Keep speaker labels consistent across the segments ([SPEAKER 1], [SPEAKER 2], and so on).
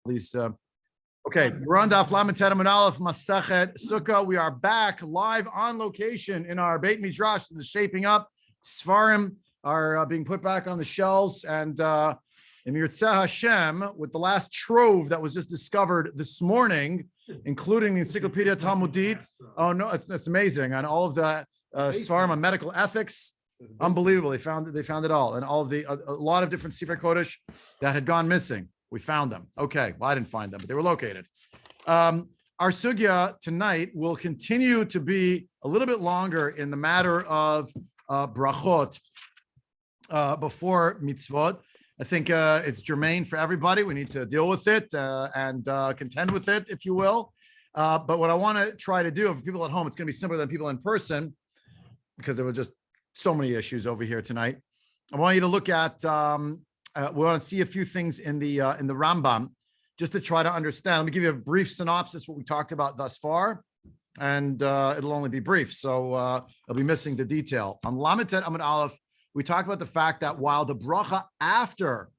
[SPEAKER 1] please. Okay, we're on Daf Lamed Tet Amud Aleph Masechet Sukka. We are back live on location in our Beit Midrash. It is shaping up. Sfarim are being put back on the shelves, and in Yirtzeh Hashem, with the last trove that was just discovered this morning, including the Encyclopedia Talmudit. Oh no, it's amazing, and all of the Sfarim on medical ethics. Unbelievable. They found it all, and all of a lot of different Sefer Kodesh that had gone missing. We found them. Okay, well, I didn't find them, but they were located. Our sugya tonight will continue to be a little bit longer in the matter of brachot before mitzvot. I think it's germane for everybody. We need to deal with it and contend with it, if you will. But what I want to try to do for people at home, it's going to be simpler than people in person because there were just so many issues over here tonight. I want you to look at. We want to see a few things in the Rambam, just to try to understand. Let me give you a brief synopsis what we talked about thus far, and it'll only be brief, so I'll be missing the detail. On Lamed Tet Amud Aleph, we talked about the fact that while the bracha after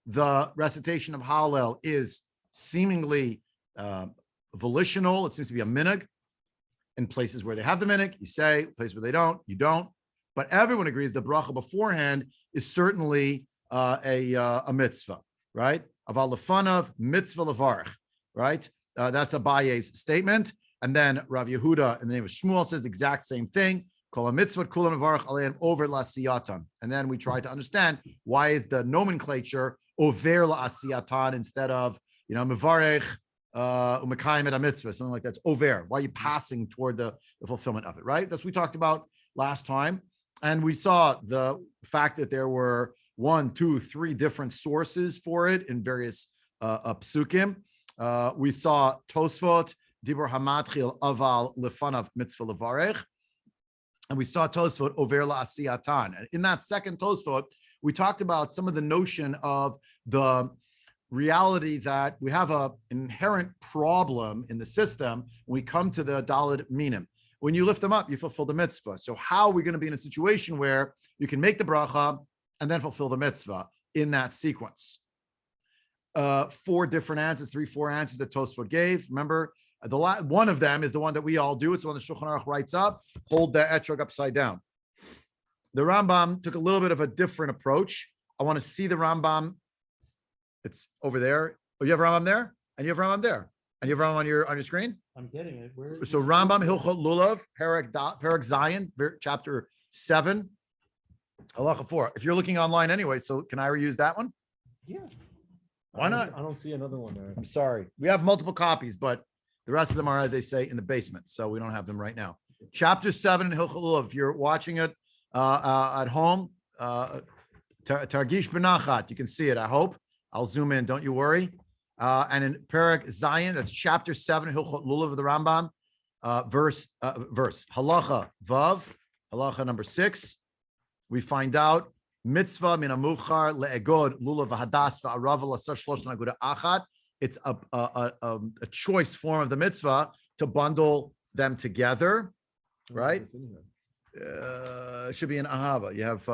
[SPEAKER 1] the recitation of Hallel is seemingly volitional, it seems to be a minhag. In places where they have the minhag, you say. Places where they don't, you don't. But everyone agrees the bracha beforehand is certainly a mitzvah, right? Aval lefanav mitzvah levarach, right? That's Abaye's statement. And then Rav Yehuda in the name of Shmuel says the exact same thing. Kol mitzvot kulam levarach aleim over la'asiyatan. And then we try to understand why is the nomenclature over la'asiyatan instead of, mevarech umekayim et mitzvah, something like that's over. Why are you passing toward the fulfillment of it, right? That's what we talked about last time. And we saw the fact that there were 1, 2, 3 different sources for it in various psukim. We saw Tosfot, Dibur Hamatchil Aval Lefanav Mitzvah Levarech. And we saw Tosfot Over La'asiyatan. And in that second Tosfot, we talked about some of the notion of the reality that we have an inherent problem in the system when we come to the Daled Minim. When you lift them up, you fulfill the mitzvah. So how are we going to be in a situation where you can make the bracha and then fulfill the mitzvah in that sequence? 4 different answers, 4 answers that Tosfot gave. Remember, one of them is the one that we all do. It's the one the Shulchan Aruch writes up. Hold the etrog upside down. The Rambam took a little bit of a different approach. I want to see the Rambam. It's over there. Oh, you have Rambam there, and you have Rambam there, and you have Rambam on your screen.
[SPEAKER 2] I'm getting it.
[SPEAKER 1] So Rambam Hilchot Lulav, Perek Zion, chapter 7. Halacha 4. If you're looking online anyway, so can I reuse that one?
[SPEAKER 2] Yeah.
[SPEAKER 1] Why not?
[SPEAKER 2] I don't see another one there.
[SPEAKER 1] I'm sorry. We have multiple copies, but the rest of them are, as they say, in the basement. So we don't have them right now. Chapter 7 in Hilchot Lulav. If you're watching it at home, Targish Benachat, you can see it, I hope. I'll zoom in, don't you worry. And in Perek Zion, that's chapter 7 in Hilchot Lulav of the Rambam, verse Halacha Vav, Halacha number 6. We find out mitzvah min amuchar leegod lulav v'hadas v'arav l'asar shlosh naguda achat. It's a choice form of the mitzvah to bundle them together, right? Should be in ahava. You have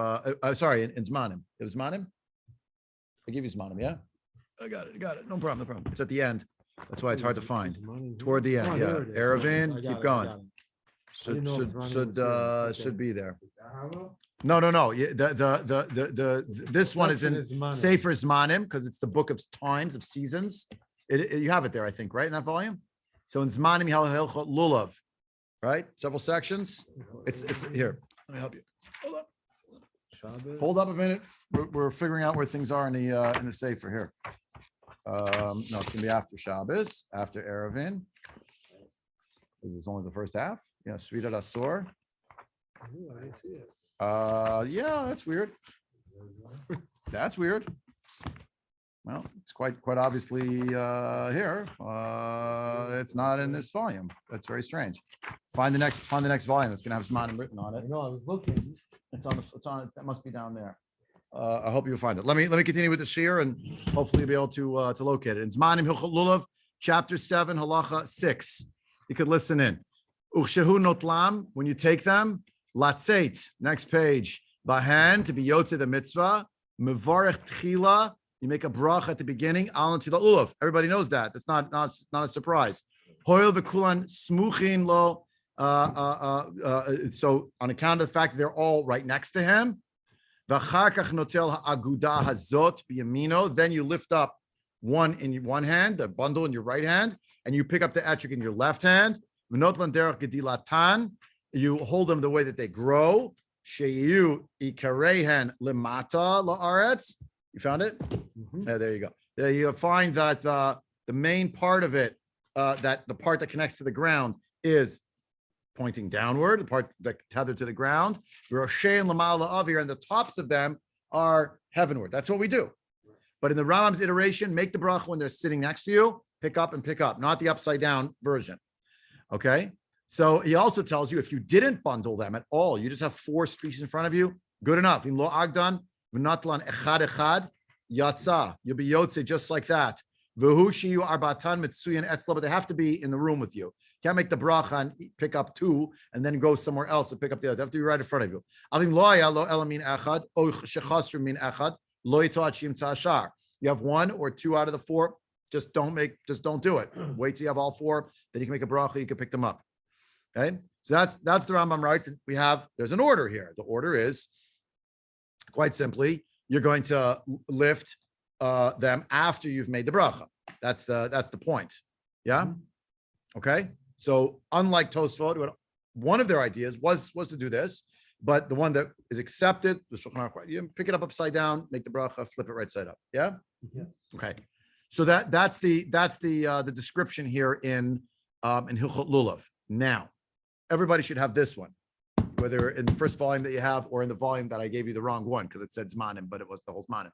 [SPEAKER 1] sorry, in zmanim. You have zmanim? I give you zmanim, yeah. I got it. No problem. It's at the end. That's why it's hard to find. Toward the end, yeah. Erevin, keep going. Should be there. No. This one is in Sefer Zmanim because it's the book of times of seasons. You have it there, I think, right, in that volume. So in Zmanim Hilchot Lulav, right? Several sections. It's here. Let me help you. Hold up a minute. We're figuring out where things are in the Sefer here. No, it's gonna be after Shabbos, after Erevin. This is only the first half. Yeah, Svidat Asor.
[SPEAKER 2] I see it.
[SPEAKER 1] Yeah, that's weird. That's weird. Well, it's quite obviously here. It's not in this volume. That's very strange. Find the next volume that's gonna have Zmanim written on it.
[SPEAKER 2] No, I was looking.
[SPEAKER 1] It's on. That must be down there. I hope you'll find it. Let me continue with the shir and hopefully you'll be able to locate it. In Zmanim Hilchot Lulav, chapter 7, halacha 6. You could listen in. Uchshehu notlam, when you take them, latzeit, next page, bahan, to be yotze the mitzvah, mevarech tchila, you make a bracha at the beginning, al the ulav. Everybody knows that. That's not a surprise. Hoil v'kulan smuchin lo. So on account of the fact that they're all right next to him, v'achar kach notel ha'aguda hazot b'yamino. Then you lift up one in one hand, the bundle in your right hand, and you pick up the etrog in your left hand. V'notlan derech gedilatan. You hold them the way that they grow. Sheyu ikarehen limata la'aretz. You found it? Yeah, there you go. There you find that the main part of it, that the part that connects to the ground, is pointing downward. The part that tethered to the ground. Roshay and lamala avir, and the tops of them are heavenward. That's what we do. But in the Rambam's iteration, make the bracha when they're sitting next to you. Pick up and pick up, not the upside down version. Okay. So he also tells you if you didn't bundle them at all, you just have 4 species in front of you, good enough. In lo agdan v'natlan echad echad yatsa, you'll be yotze just like that. V'hu shiyu arbatan mitsuyan etzlo, but they have to be in the room with you. Can't make the bracha and pick up 2 and then go somewhere else and pick up the other. They have to be right in front of you. Avim lo haya lo ela min echad o shechasru min echad lo yitoachim tzashar. You have 1 or 2 out of the 4. Just don't do it. Wait till you have all 4. Then you can make a bracha. You can pick them up. Okay, so that's the Rambam writes. There's an order here. The order is quite simply, you're going to lift them after you've made the bracha. That's the point. Yeah. Okay. So unlike Tosfot, one of their ideas was to do this, but the one that is accepted, you pick it up upside down, make the bracha, flip it right side up. Yeah.
[SPEAKER 2] Yeah.
[SPEAKER 1] Okay. So that's the description here in Hilchot Lulav. Now, everybody should have this one, whether in the first volume that you have or in the volume that I gave you the wrong one because it said Zmanim, but it was the whole Zmanim.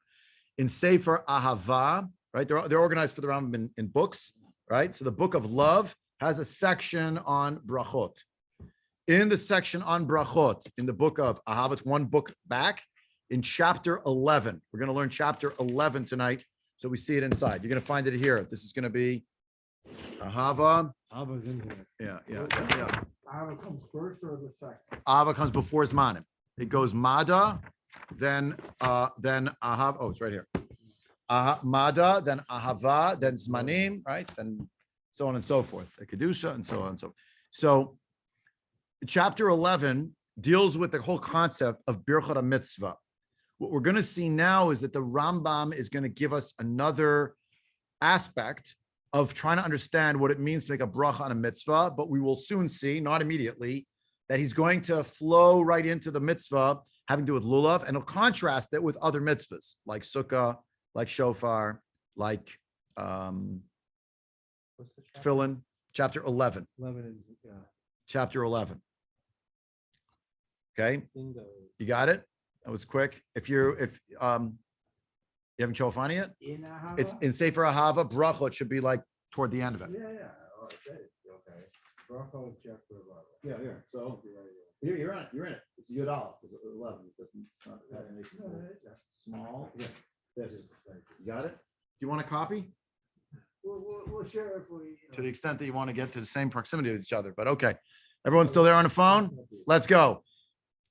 [SPEAKER 1] In Sefer Ahava, right? They're organized for the Rambam in books, right? So the book of love has a section on brachot. In the section on brachot, in the book of Ahava, it's one book back in chapter 11. We're going to learn chapter 11 tonight. So we see it inside. You're going to find it here. This is going to be Ahava.
[SPEAKER 2] Abba's in here.
[SPEAKER 1] Yeah.
[SPEAKER 2] Abba comes first or the second?
[SPEAKER 1] Ahava comes before Zmanim. It goes Mada, then Ahava. Oh, it's right here. Mada, then Ahava, then Zmanim, right? Then so on and so forth. The Kedusha and so on and so forth. So chapter 11 deals with the whole concept of Birkat Hamitzva. What we're going to see now is that the Rambam is going to give us another aspect of trying to understand what it means to make a bracha on a mitzvah, but we will soon see, not immediately, that he's going to flow right into the mitzvah having to do with lulav, and he'll contrast it with other mitzvahs like sukkah, like shofar, like tefillin. Chapter 11.
[SPEAKER 2] 11 is, yeah.
[SPEAKER 1] Chapter 11. Okay,
[SPEAKER 2] Bingo.
[SPEAKER 1] you got it. That was quick. If you haven't shofani yet,
[SPEAKER 2] In Ahava?
[SPEAKER 1] it's in Sefer Ahava. Brachot should be like toward the end of it.
[SPEAKER 2] Yeah. Oh, okay. Brachot chapter 11.
[SPEAKER 1] Yeah. So you're in it. You're in it. It's Yud Aleph. It's 11. It's not small. Yeah. This. You got it. Do you want a copy?
[SPEAKER 2] We'll share if we.
[SPEAKER 1] To the extent that you want to get to the same proximity with each other. But okay, everyone's still there on the phone. Let's go.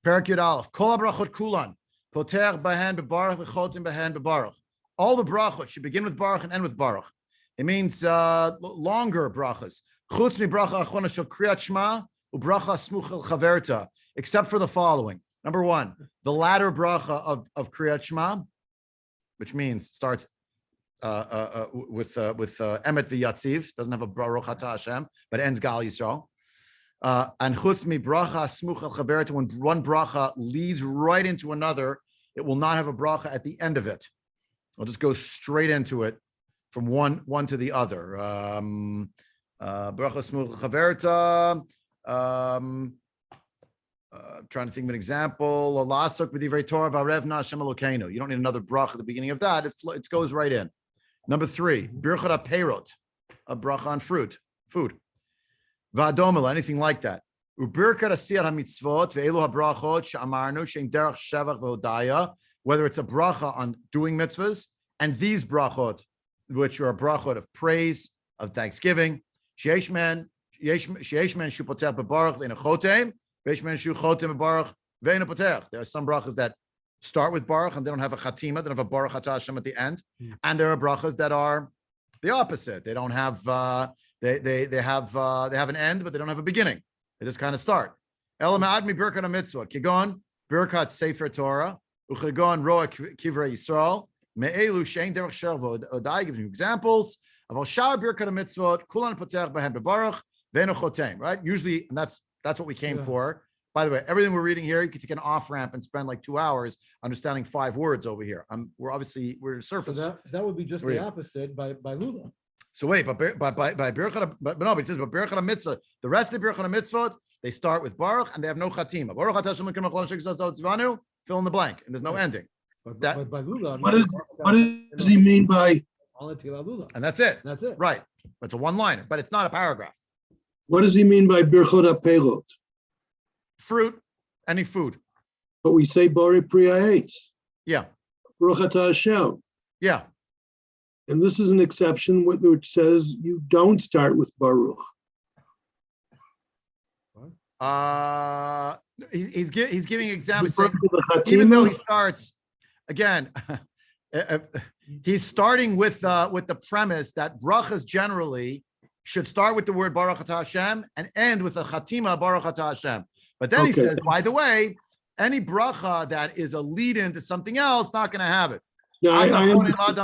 [SPEAKER 1] Perak Yud Aleph. Kol brachot kulan. Poter bahan bebarach v'chotim bahan bebarach. All the brachot should begin with baruch and end with baruch. It means longer brachas. Chutz mi bracha achona shel kriyat shema ubracha smuch chaverta. Except for the following. Number 1, the latter bracha of kriyat shema, which means starts with emet v'yatziv, doesn't have a baruch atah Hashem, but ends gal Yisrael. And chutz mi bracha smuch al chaverta, when one bracha leads right into another, it will not have a bracha at the end of it. I'll just go straight into it from one to the other. Bracha smuch al chaverta. Trying to think of an example. You don't need another bracha at the beginning of that. It goes right in. Number 3, birkat perot, a bracha on food. V'adomela, anything like that. Birkat asiyat hamitzvot ve'elu habrachot she'amarnu she'en derech shevach v'hodaya, whether it's a bracha on doing mitzvahs and these brachot, which are a brachot of praise, of thanksgiving. She'esh men shu potech bebaruch ve'en chotem, ve'esh men shu chotem bebaruch ve'en potech. There are some brachas that start with Baruch and they don't have a Chatima, they don't have a Baruch Atah Hashem at the end. And there are brachas that are the opposite. They don't have they have an end, but they don't have a beginning. They just kind of start. Ela ma'admi Birkat Hamitzvot. Kigon Birkat Sefer Torah. Uchigon Roa Kivrei Yisrael. Me'elu shein derech shel v'odai. Giving you examples of al shar Birkat Hamitzvot. Kulan potech behem bebaruch ve'enu chotem. Right. Usually, and that's what we came for. By the way, everything we're reading here, you could take an off ramp and spend like 2 hours understanding 5 words over here. We're surface.
[SPEAKER 2] So that would be just the opposite by Lula.
[SPEAKER 1] So wait, but by Birkat, but no, but it says but Birkat Hamitzvah. The rest of the Birkat Hamitzvot, they start with Baruch and they have no Chatima. Baruch Atah Hashem Elokeinu melech haolam she'gzal tzivanu. Fill in the blank, and there's no ending.
[SPEAKER 2] But by Lula,
[SPEAKER 3] what does he mean by?
[SPEAKER 1] And that's it.
[SPEAKER 2] That's it.
[SPEAKER 1] Right. It's a one-liner, but it's not a paragraph.
[SPEAKER 3] What does he mean by Birchot HaPelot?
[SPEAKER 1] Fruit, any food.
[SPEAKER 3] But we say Borei Pri Ha'etz.
[SPEAKER 1] Yeah.
[SPEAKER 3] Baruch Atah Hashem.
[SPEAKER 1] Yeah.
[SPEAKER 3] And this is an exception which says you don't start with Baruch.
[SPEAKER 1] He's giving examples.
[SPEAKER 3] Refer to the
[SPEAKER 1] Even though
[SPEAKER 3] Chatima?
[SPEAKER 1] he starts again, he's starting with the premise that brachas generally should start with the word Baruch Atah Hashem and end with a Chatima Baruch Atah Hashem. But then he says, by the way, any bracha that is a lead-in to something else, not going to have it.
[SPEAKER 3] Yeah, I
[SPEAKER 1] Why doesn't it start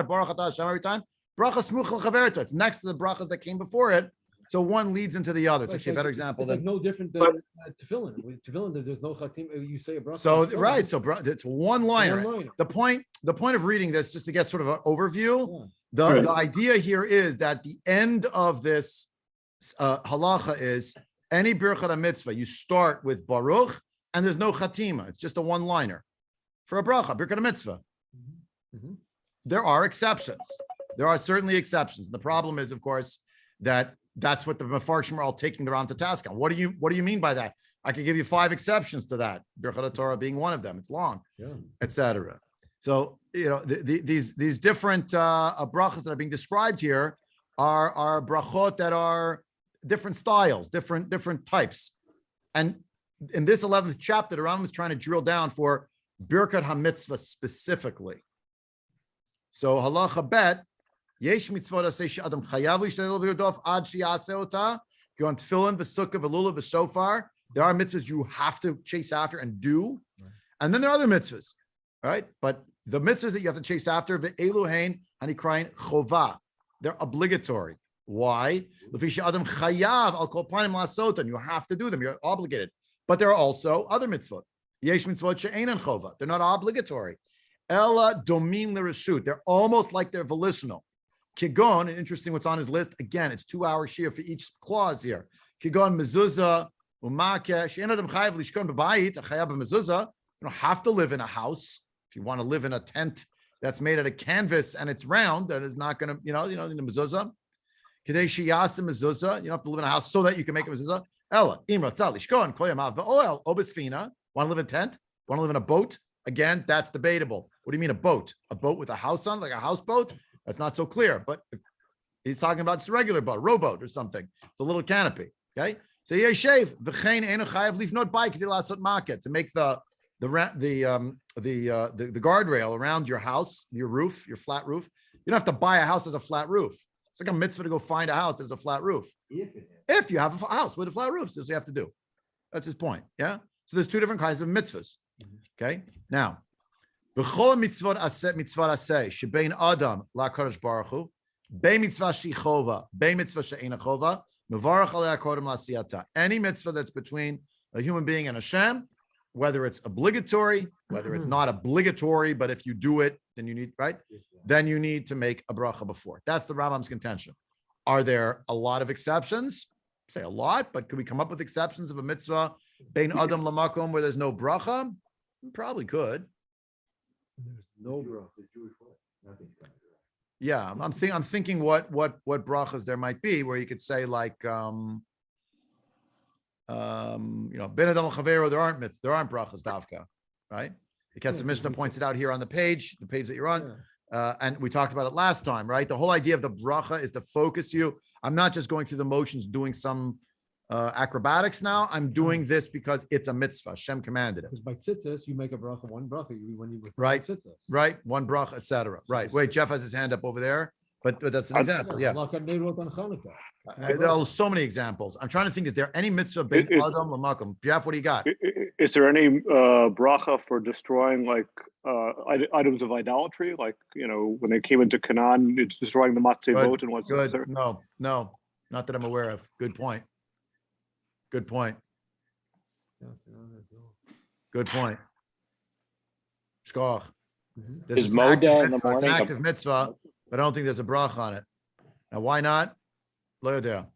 [SPEAKER 1] Baruch Atah Hashem every time? Bracha smuch l'chaverta. It's next to the brachas that came before it. So one leads into the other. It's actually a better example.
[SPEAKER 2] It's like no different than tefillin. With tefillin, there's no chatim. You say a bracha.
[SPEAKER 1] So right, so it's one liner. The point of reading this, just to get sort of an overview, the idea here is that the end of this halacha is any birkat hamitzvah, you start with Baruch, and there's no chatima. It's just a one-liner for a bracha, birkat hamitzvah. There are exceptions. There are certainly exceptions. The problem is, of course, that's what the Mefarshim are all taking their own to task on. What do you mean by that? I could give you 5 exceptions to that. Birkat Torah being one of them. It's long, etc. So these different brachas that are being described here are brachot that are different styles, different types. And in this 11th chapter, the Rambam is trying to drill down for Birkat Hamitzvah specifically. So halacha bet. Yesh mitzvot aseh she'adam chayav l'ishtalel v'yirdof ad she'yaseh ota. Go on tefillin, v'sukkah, v'lulav, v'shofar. There are mitzvahs you have to chase after and do, and then there are other mitzvahs, right? But the mitzvahs that you have to chase after, ve'elu hein hanikrayin chova. They're obligatory. Why? L'fi she'adam chayav al kol panim la'asot, and you have to do them. You're obligated. But there are also other mitzvot. Yesh mitzvot she'enan chova. They're not obligatory. Ella domin l'reshut. They're almost like they're volitional. Kigon, and interesting what's on his list. Again, it's 2-hour shir for each clause here. Kigon mezuzah, umake, she'enadam chayav lishkon b'bayit, chayav b'mezuzah. You don't have to live in a house. If you want to live in a tent that's made out of canvas and it's round, that is not going to, in the mezuzah. Kedei sheyasa mezuzah. You don't have to live in a house so that you can make a mezuzah. Ella, imratzah lishkon, kol yamav ba'oel, obesfina. Want to live in a tent? Want to live in a boat? Again, that's debatable. What do you mean a boat? A boat with a house on it, like a houseboat? That's not so clear, but he's talking about just a regular boat, rowboat or something. It's a little canopy. Okay. So yeshev v'chein enu chayav lifnot bike lasot market to make the guardrail around your house, your roof, your flat roof. You don't have to buy a house as a flat roof. It's like a mitzvah to go find a house that has a flat roof. If you have a house with a flat roof, that's what you have to do. That's his point. Yeah. So there's 2 different kinds of mitzvahs. Okay. Now. V'chol mitzvot aseh shebein adam la'kadosh baruch hu bei mitzvah shechova bei mitzvah she'eina chova mevarach alei kodem la'asiyata. Any mitzvah that's between a human being and Hashem, whether it's obligatory, whether it's not obligatory, but if you do it, then you need then you need to make a bracha before. That's the Rambam's contention. Are there a lot of exceptions? Say a lot, but could we come up with exceptions of a mitzvah bein adam lamakom where there's no bracha? We probably could.
[SPEAKER 2] No bracha, Jewish way. Nothing.
[SPEAKER 1] Yeah, I'm thinking what brachas there might be where you could say like ben adam chavero, there aren't brachas davka, right? Because the Mishnah points it out here on the page that you're on, and we talked about it last time, right? The whole idea of the bracha is to focus you. I'm not just going through the motions doing some acrobatics now. I'm doing this because it's a mitzvah. Hashem commanded it.
[SPEAKER 2] Because by tzitzis, you make a bracha, one bracha, when you
[SPEAKER 1] Right.
[SPEAKER 2] tzitzis.
[SPEAKER 1] Right? One brach, etc. Right. Wait, Jeff has his hand up over there, but that's an example. Yeah.
[SPEAKER 2] Like they wrote on Hanukkah.
[SPEAKER 1] There are so many examples. I'm trying to think, is there any mitzvah bein
[SPEAKER 4] It-
[SPEAKER 1] adam lamakom? Jeff, what do you got?
[SPEAKER 4] Is there any bracha for destroying like items of idolatry? Like, when they came into Canaan, it's destroying the matzevot and what's
[SPEAKER 1] Good.
[SPEAKER 4] there?
[SPEAKER 1] No, not that I'm aware of. Good point. Good point. Good point. Shkoch. This
[SPEAKER 5] Is
[SPEAKER 1] an active
[SPEAKER 5] Moda in the
[SPEAKER 1] mitzvah. It's an
[SPEAKER 5] morning?
[SPEAKER 1] active mitzvah, but I don't think there's a brach on it. Now, why not? Lo yodea.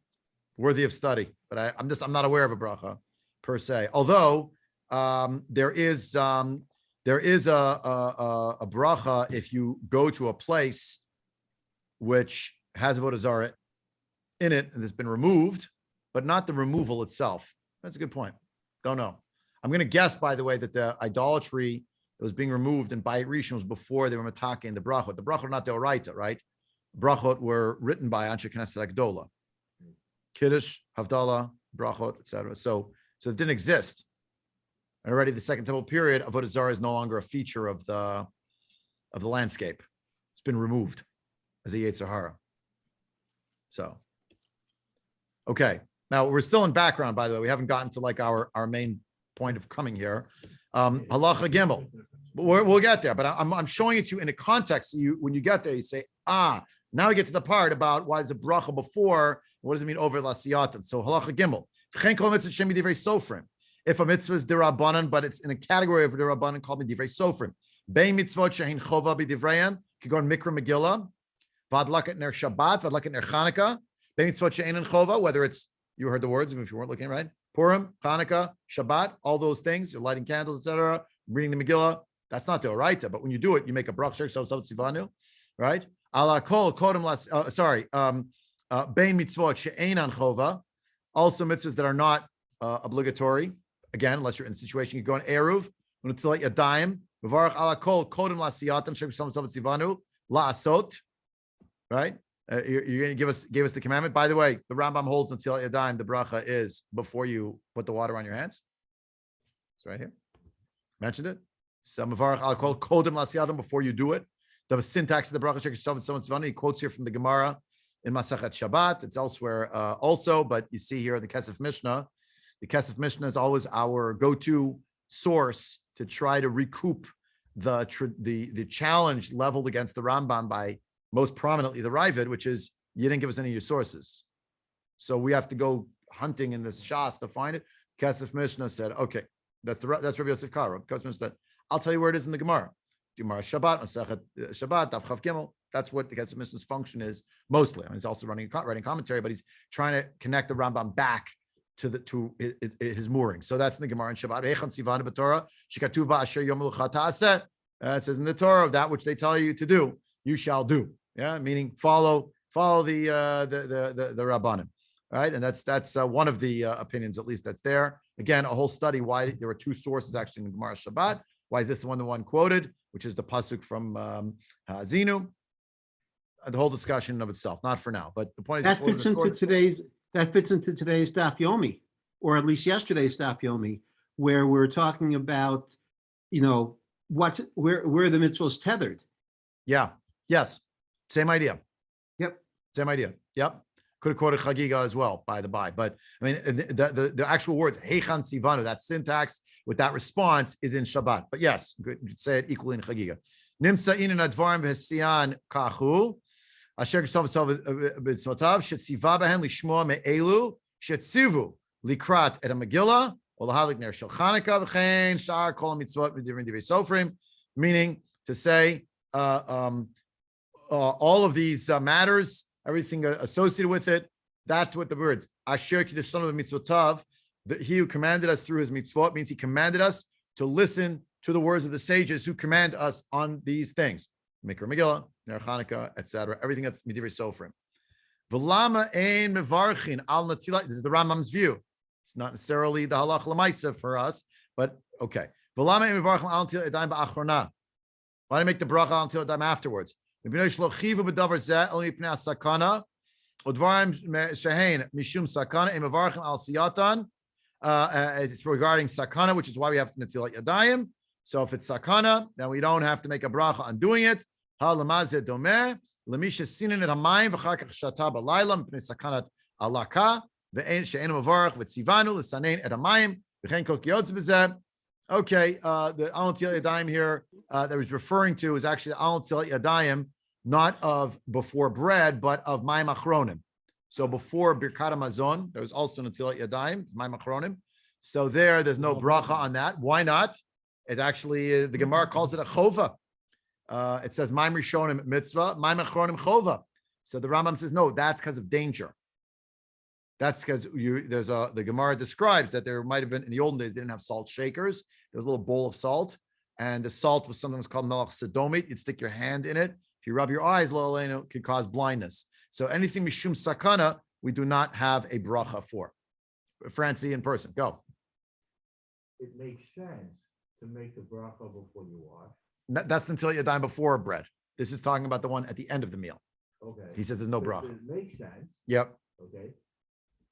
[SPEAKER 1] Worthy of study, but I'm not aware of a bracha per se. Although there is a bracha if you go to a place which has avodah zarah in it and has been removed, but not the removal itself. That's a good point. Don't know. I'm going to guess, by the way, that the idolatry that was being removed in Bayit Rishon was before they were mataking the brachot. The brachot are not the oraita, right? Brachot were written by Anshe Knesset Agdola. Kiddush, Havdalah, brachot, etc. So it didn't exist. And already the Second Temple period, avodah zarah is no longer a feature of the landscape. It's been removed as a Yetzer Hara. So, okay. Now we're still in background, by the way. We haven't gotten to like our main point of coming here. Halacha Gimel. But we'll get there. But I'm showing it to you in a context. So when you get there, you say, now we get to the part about why there's a bracha before. What does it mean over lasiyatan? So halacha Gimel. If a mitzvah is derabanan, but it's in a category of derabanan called divrei sofrim. Bein mitzvot shehin chova b'divrayim, kigon mikra megillah, vadlaket ner Shabbat, vadlaket ner Chanukah. Bein mitzvot she'ein chova, whether it's, you heard the words if you weren't looking, right? Purim, Chanukah, Shabbat, all those things, you're lighting candles, etc., reading the Megillah. That's not the oraita, but when you do it, you make a brach, right? Ala kol kodem las. Bein mitzvot she'einan chova. Also mitzvahs that are not obligatory. Again, unless you're in a situation, you go on eruv, unutilat yadayim, mevarach ala kol kodem lasiyatam sheb'sam sivanu la'asot. Right? You're going to give us the commandment. By the way, the Rambam holds until yadayim. The bracha is before you put the water on your hands. It's right here. Mentioned it. Some mevarach ala kol kodem lasiyatam before you do it. The syntax of the bracha sheb'sam. He quotes here from the Gemara in Masachet Shabbat. It's elsewhere also, but you see here in the Kesef Mishnah. The Kesef Mishnah is always our go-to source to try to recoup the challenge leveled against the Rambam by most prominently the Ravid, which is you didn't give us any of your sources. So we have to go hunting in this Shas to find it. Kesef Mishnah said, okay, that's Rabbi Yosef Karo. Kesef Mishnah said, I'll tell you where it is in the Gemara. Gemara Shabbat, Masachet Shabbat, Daf Chav Gimel. That's what the Kesef Mishnah's function is mostly. I mean, he's also writing commentary, but he's trying to connect the Rambam back to his mooring. So that's in the Gemara in Shabbat. It says in the Torah, of that which they tell you to do, you shall do. Yeah, meaning follow the Rabbanim, right? And that's one of the opinions, at least that's there. Again, a whole study why there were two sources actually in the Gemara Shabbat. Why is this the one quoted, which is the pasuk from Ha'azinu? The whole discussion of itself, not for now. But the point is
[SPEAKER 6] that fits into today's Daf Yomi, or at least yesterday's Daf Yomi, where we're talking about, where the mitzvah is tethered.
[SPEAKER 1] Yeah. Yes. Same idea.
[SPEAKER 6] Yep.
[SPEAKER 1] Same idea. Yep. Could have quoted Chagiga as well, by the by. But I mean, the actual words, Heichan Sivanu, that syntax with that response is in Shabbat. But yes, you could say it equally in Chagiga. Nimsa in advarim v'hesian kachu. Asher Gestav B'Tzmotav Shetziva Behen Lishmoa Me'elu Shetzivu Likrat Et Megillah Olahalik Ner Shel Chanukah V'Chein Shar Kol Mitzvot V'Divrin Divrei Sofrim, meaning to say all of these matters, everything associated with it. That's what the words Asher Kiddushanu B'Mitzvotav. He who commanded us through his mitzvot means he commanded us to listen to the words of the sages who command us on these things. Mikra Megillah, Ner Chanukah, etc. Everything that's Midivrei Sofrim. V'lama ein mevarchin al natila. This is the Rambam's view. It's not necessarily the halach l'maisa for us, but okay. V'lama ein mevarchin al natila edayim ba'achrona. Why do you make the bracha al natila edayim afterwards? Udvarim shehein mishum sakana im avarchim al siyatan. It's regarding sakana, which is why we have netilat yadayim. So if it's sakana, then we don't have to make a bracha on doing it. Ha lamazeh domeh lemisha sinin et hamayim v'char kach shata b'layla mipnei sakanat alaka ve'en she'en mavarach v'tzivanu l'sanein et hamayim v'chein kol kiyotz b'zeh. Okay, the al netilat yadayim here that was referring to is actually al netilat yadayim, not of before bread, but of mayim achronim. So before Birkat Hamazon, there was also netilat yadayim, mayim achronim. So there's no bracha on that. Why not? It actually, the Gemara calls it a chova. It says mayim rishonim mitzvah, mayim achronim chova. So the Rambam says no, that's because of danger. That's because the Gemara describes that there might have been in the olden days they didn't have salt shakers. There was a little bowl of salt, and the salt was something called melach sodomit. You'd stick your hand in it. If you rub your eyes, it could cause blindness. So anything mishum sakana, we do not have a bracha for. Francie in person, go.
[SPEAKER 2] It makes sense to make the bracha before you wash.
[SPEAKER 1] That's until you dine before bread. This is talking about the one at the end of the meal.
[SPEAKER 2] Okay.
[SPEAKER 1] He says there's no
[SPEAKER 2] But
[SPEAKER 1] bracha.
[SPEAKER 2] It makes sense.
[SPEAKER 1] Yep.
[SPEAKER 2] Okay.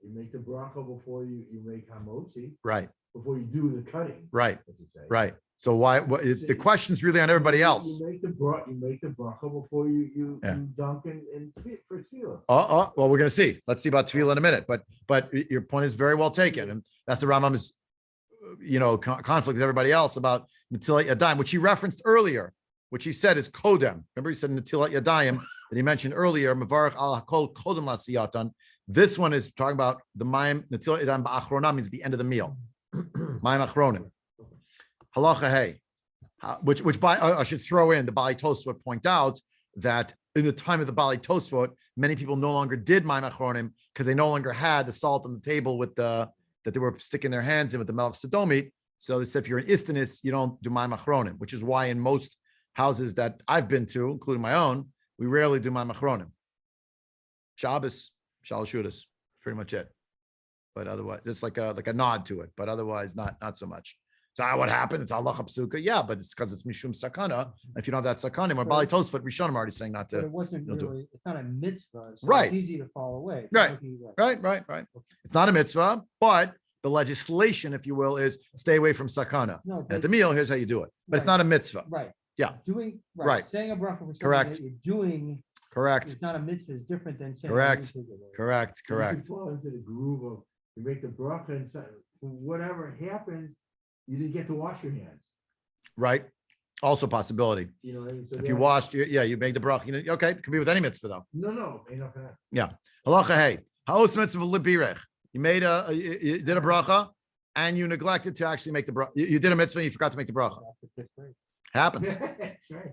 [SPEAKER 2] You make the bracha before you make hamotzi,
[SPEAKER 1] Right.
[SPEAKER 2] before you do the cutting.
[SPEAKER 1] Right.
[SPEAKER 2] As you say.
[SPEAKER 1] Right. So why? The question's really on everybody else.
[SPEAKER 2] You make the bracha before you
[SPEAKER 1] Yeah.
[SPEAKER 2] dunk for tefillah.
[SPEAKER 1] Well, we're going to see. Let's see about tefillah in a minute. But your point is very well taken, and that's the Rambam's, conflict with everybody else about netilat yadayim, which he referenced earlier, which he said is kodem. Remember, he said netilat yadayim that he mentioned earlier. Mevarach al hakol kodem lasiyatan. This one is talking about the mayim netilat yadayim ba'achronah, means the end of the meal. Mayim achronim. Halacha hey, which I should throw in, the Bali Tosfot point out that in the time of the Bali Tosfot, many people no longer did mayim achronim because they no longer had the salt on the table with that they were sticking their hands in with the melech sodomit. So they said if you're an istanis, you don't do mayim achronim, which is why in most houses that I've been to, including my own, we rarely do mayim achronim. Shabbos, shalashudas, pretty much it. But otherwise, it's like a nod to it. But otherwise, not so much. So what happened? It's Allah Psuka. Yeah, but it's because it's Mishum Sakana. And if you don't have that Sakana, more Bali Tosfot, Rishonim already saying not
[SPEAKER 5] But
[SPEAKER 1] to.
[SPEAKER 5] it wasn't really, it's not a mitzvah, so
[SPEAKER 1] Right.
[SPEAKER 5] it's easy to fall away. It's
[SPEAKER 1] Right.
[SPEAKER 5] not like you-
[SPEAKER 1] Right. It's not a mitzvah, but the legislation, if you will, is stay away from Sakana.
[SPEAKER 5] No,
[SPEAKER 1] And
[SPEAKER 5] but-
[SPEAKER 1] at the meal, here's how you do it. But it's
[SPEAKER 5] Right.
[SPEAKER 1] not a mitzvah.
[SPEAKER 5] Right.
[SPEAKER 1] Yeah.
[SPEAKER 5] Doing,
[SPEAKER 1] Right.
[SPEAKER 5] right, saying a bracha for something
[SPEAKER 1] Correct.
[SPEAKER 5] that you're doing
[SPEAKER 1] Correct.
[SPEAKER 5] is not a mitzvah, is different than saying. a
[SPEAKER 1] Correct.
[SPEAKER 5] mitzvah.
[SPEAKER 1] Correct.
[SPEAKER 2] You
[SPEAKER 1] Correct.
[SPEAKER 2] fall into the groove of you make the bracha and whatever happens, you didn't get to wash your hands.
[SPEAKER 1] Right. Also possibility.
[SPEAKER 2] You know what I mean? So
[SPEAKER 1] If you
[SPEAKER 2] that-
[SPEAKER 1] washed, you made the bracha. Okay, it could be with any mitzvah though.
[SPEAKER 2] No, ain't nothing.
[SPEAKER 1] Halacha hey, haos mitzvah libirech. You you did a bracha, and you neglected to actually make the bracha. You did a mitzvah, and you forgot to make the bracha.
[SPEAKER 5] After fifth grade.
[SPEAKER 1] Happens.
[SPEAKER 2] That's right.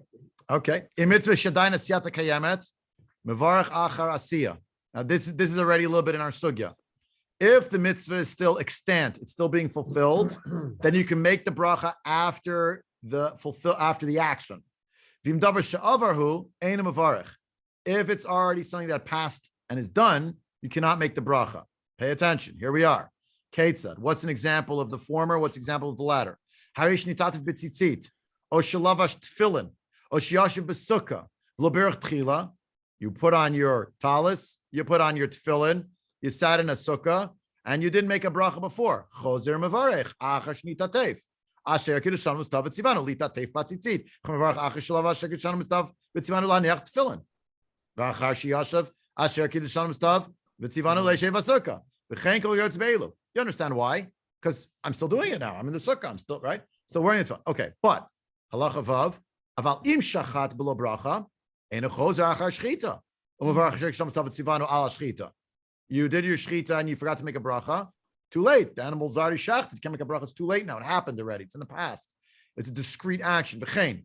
[SPEAKER 1] Okay. In mitzvah shadayna siyata kayemet, mevarach achar asiya. Now this is already a little bit in our sugya. If the mitzvah is still extant, it's still being fulfilled, then you can make the bracha after the action. V'im davar she'avarhu eina mevarach. If it's already something that passed and is done, you cannot make the bracha. Pay attention. Here we are. Ketzad. What's an example of the former? What's an example of the latter? Harish nitativ b'tzitzit. O shalavash tefillin. O shiyashiv b'sukkah. V'lo tchila. You put on your talis. You put on your tefillin. You sat in a sukkah, and you didn't make a bracha before. Chozer mevarech. Achash nitatev. Asher kiddushanu mustav b'tzivanu litatev b'tzitzit. Mevarech achash shalavash kiddushanu mustav b'tzivanu laniach tefillin. V'achar shiyashiv asher kiddushanu mustav b'tzivanu leishev b'sukkah. V'chein kol yotz be'elu. You understand why? Because I'm still doing it now. I'm in the sukkah. I'm still right. So wearing the tefillin. Okay, but halacha vav aval im shachat below bracha ein chozer achar shchita. U'mevarech asher kiddushanu mustav b'tzivanu ala shchita. You did your shchita and you forgot to make a bracha. Too late. The animal's already shachted. You can't make a bracha. It's too late now. It happened already. It's in the past. It's a discrete action. V'chein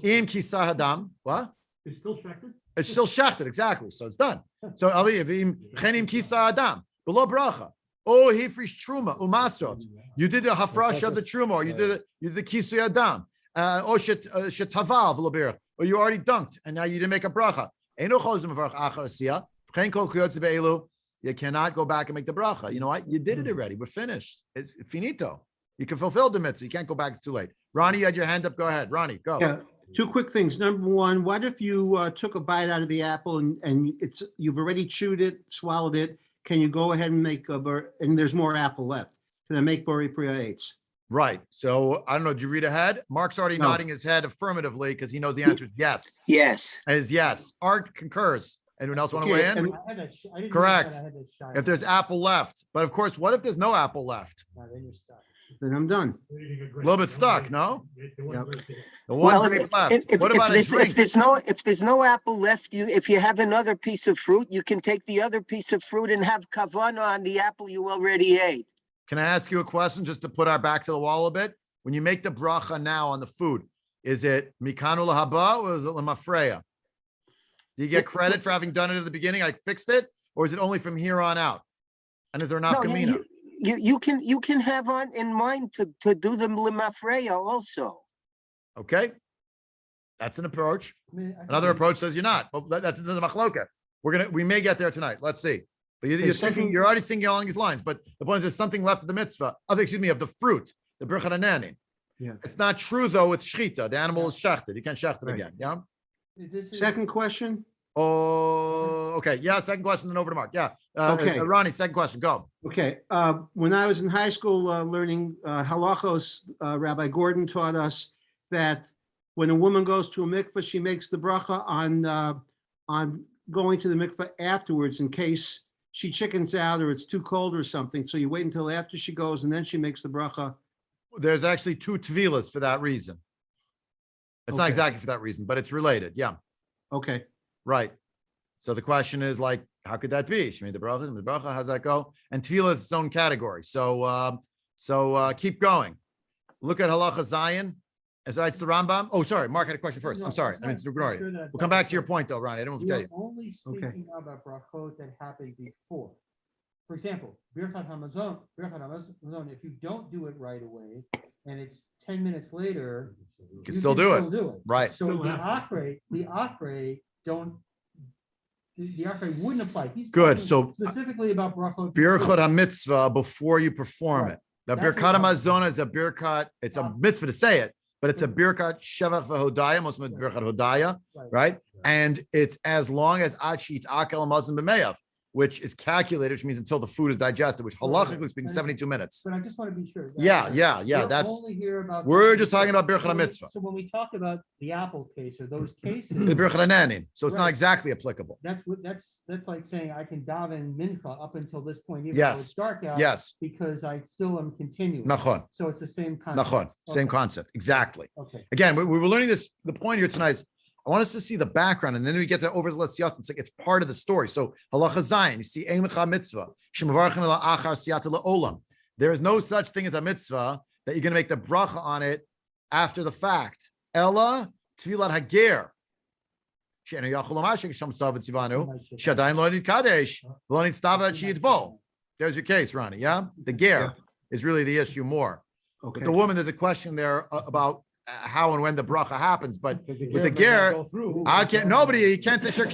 [SPEAKER 1] im kisah hadam. What?
[SPEAKER 5] It's still shechted?
[SPEAKER 1] It's still shachted, exactly. So it's done. So v'chein im kisah hadam below bracha. Oh, hifrish truma umasot. You did the hafrash of the truma, or you did the kisui adam. Or shetaval v'lo or you already dunked and now you didn't make a bracha. Eino chozim mevarach achar asiyah. V'chein kol kiyotze be'elu. You cannot go back and make the bracha. You know what? You did it already. We're finished. It's finito. You can fulfill the mitzvah. You can't go back. It's too late. Ronnie, you had your hand up. Go ahead. Ronnie, go.
[SPEAKER 6] Yeah, Two quick things. Number one, what if you took a bite out of the apple and you've already chewed it, swallowed it? Can you go ahead and make and there's more apple left? Can I make bori priya eights?
[SPEAKER 1] Right. So I don't know. Did you read ahead? Mark's already
[SPEAKER 6] No.
[SPEAKER 1] nodding his head affirmatively because he knows the answer is yes.
[SPEAKER 7] Yes.
[SPEAKER 1] And it's yes. Art concurs. Anyone else want to
[SPEAKER 6] Okay,
[SPEAKER 1] weigh in?
[SPEAKER 6] and-
[SPEAKER 5] I had that I didn't
[SPEAKER 1] Correct.
[SPEAKER 5] realize I had that shot.
[SPEAKER 1] If there's apple left, but of course, what if there's no apple left?
[SPEAKER 5] Then you're stuck.
[SPEAKER 6] Then I'm done.
[SPEAKER 1] A little bit stuck, no?
[SPEAKER 6] Yep.
[SPEAKER 1] The one
[SPEAKER 7] Well,
[SPEAKER 1] grape left.
[SPEAKER 7] if
[SPEAKER 1] What about a drink?
[SPEAKER 7] if there's no apple left, if you have another piece of fruit, you can take the other piece of fruit and have kavanah on the apple you already ate.
[SPEAKER 1] Can I ask you a question just to put our back to the wall a bit? When you make the bracha now on the food, is it mikanu lahaba or is it lemafreya? Do you get credit for having done it at the beginning? I fixed it, or is it only from here on out? And is there enough
[SPEAKER 7] No,
[SPEAKER 1] kamina?
[SPEAKER 7] you can have on in mind to do the limafreya also.
[SPEAKER 1] Okay, that's an approach.
[SPEAKER 5] I mean, I think
[SPEAKER 1] Another
[SPEAKER 5] we-
[SPEAKER 1] approach says you're not. But that's the machloka. We may get there tonight. Let's see. But
[SPEAKER 6] Okay,
[SPEAKER 1] you're already thinking along these lines. But the point is, there's something left of the mitzvah. Of the fruit, the birkat hanani.
[SPEAKER 6] Yeah.
[SPEAKER 1] It's not true though with shchita. The animal is shechted. You can't shecht it
[SPEAKER 6] Right.
[SPEAKER 1] again. Yeah.
[SPEAKER 5] This is-
[SPEAKER 6] Second question.
[SPEAKER 1] Oh, okay. Yeah. Second question, then over to Mark. Yeah.
[SPEAKER 6] Okay.
[SPEAKER 1] Ronnie, second question. Go.
[SPEAKER 6] Okay, when I was in high school learning halachos, Rabbi Gordon taught us that when a woman goes to a mikveh, she makes the bracha on going to the mikveh afterwards in case she chickens out or it's too cold or something. So you wait until after she goes and then she makes the bracha.
[SPEAKER 1] There's actually two tevilas for that reason. It's not
[SPEAKER 6] Okay.
[SPEAKER 1] exactly for that reason, but it's related. Yeah.
[SPEAKER 6] Okay,
[SPEAKER 1] Right. So the question is like, how could that be? She made the bracha, how's that go? And tefillah is its own category. So keep going. Look at halacha Zion. As it's the Rambam. Oh, sorry. Mark had a question first.
[SPEAKER 5] No,
[SPEAKER 1] I'm sorry.
[SPEAKER 5] it's
[SPEAKER 1] I mean,
[SPEAKER 5] fine.
[SPEAKER 1] ignore
[SPEAKER 5] I'm sure
[SPEAKER 1] you.
[SPEAKER 5] that-
[SPEAKER 1] We'll come back to your point though, Ronnie. I didn't
[SPEAKER 5] We
[SPEAKER 1] forget
[SPEAKER 5] are
[SPEAKER 1] you.
[SPEAKER 5] only
[SPEAKER 6] Okay.
[SPEAKER 5] speaking about brachot that happened before. For example, Birkat Hamazon, if you don't do it right away and it's 10 minutes later.
[SPEAKER 1] You can still do it. Right.
[SPEAKER 5] So the Akre don't, the Akre wouldn't apply. He's
[SPEAKER 1] Good.
[SPEAKER 5] talking
[SPEAKER 1] So
[SPEAKER 5] specifically about brachot.
[SPEAKER 1] Birkat Hamitzva before you perform
[SPEAKER 5] Right.
[SPEAKER 1] it. The
[SPEAKER 5] That's
[SPEAKER 1] Birkat
[SPEAKER 5] what I'm-
[SPEAKER 1] Hamazon is a Birkat. It's a mitzvah to say it, but it's a Birkat Shevach v'Hodaya, most of it Birkat Hodaya, right? And it's as long as Achit Akel Mazon B'meyav, which is calculated, which means until the food is digested, which halachically speaking, 72 minutes.
[SPEAKER 5] But I just want to be sure.
[SPEAKER 1] Yeah.
[SPEAKER 5] We're
[SPEAKER 1] That's,
[SPEAKER 5] only here about.
[SPEAKER 1] we're just talking about Birkat
[SPEAKER 5] So when-
[SPEAKER 1] Hamitzvah,
[SPEAKER 5] So when we talk about the apple case or those cases.
[SPEAKER 1] the Birkat Hananin. So it's not
[SPEAKER 5] Right.
[SPEAKER 1] exactly applicable.
[SPEAKER 5] That's like saying I can daven mincha up until this point, even though
[SPEAKER 1] Yes.
[SPEAKER 5] it's dark out.
[SPEAKER 1] Yes.
[SPEAKER 5] Because I still am continuing.
[SPEAKER 1] Nachon.
[SPEAKER 5] So it's the same concept.
[SPEAKER 1] Nachon. Same
[SPEAKER 5] Okay,
[SPEAKER 1] concept. Exactly.
[SPEAKER 5] Okay.
[SPEAKER 1] Again, we were learning this. The point here tonight is I want us to see the background, and then we get to over the siyat. It's like it's part of the story. So halacha zayin, you see, ein lecha mitzvah shemavarchen ela achar siyata leolam. There is no such thing as a mitzvah that you're going to make the bracha on it after the fact. Ella tfilat hager. She'enu yachol lamashik sham sav etzivanu shadayin lo nid kadesh lo nid stava at bol. There's your case, Ronnie. Yeah, the ger is really the issue more.
[SPEAKER 6] okay.
[SPEAKER 1] With the woman, there's a question there about how and when the bracha happens, but with the ger, I can't. He can't say shirk.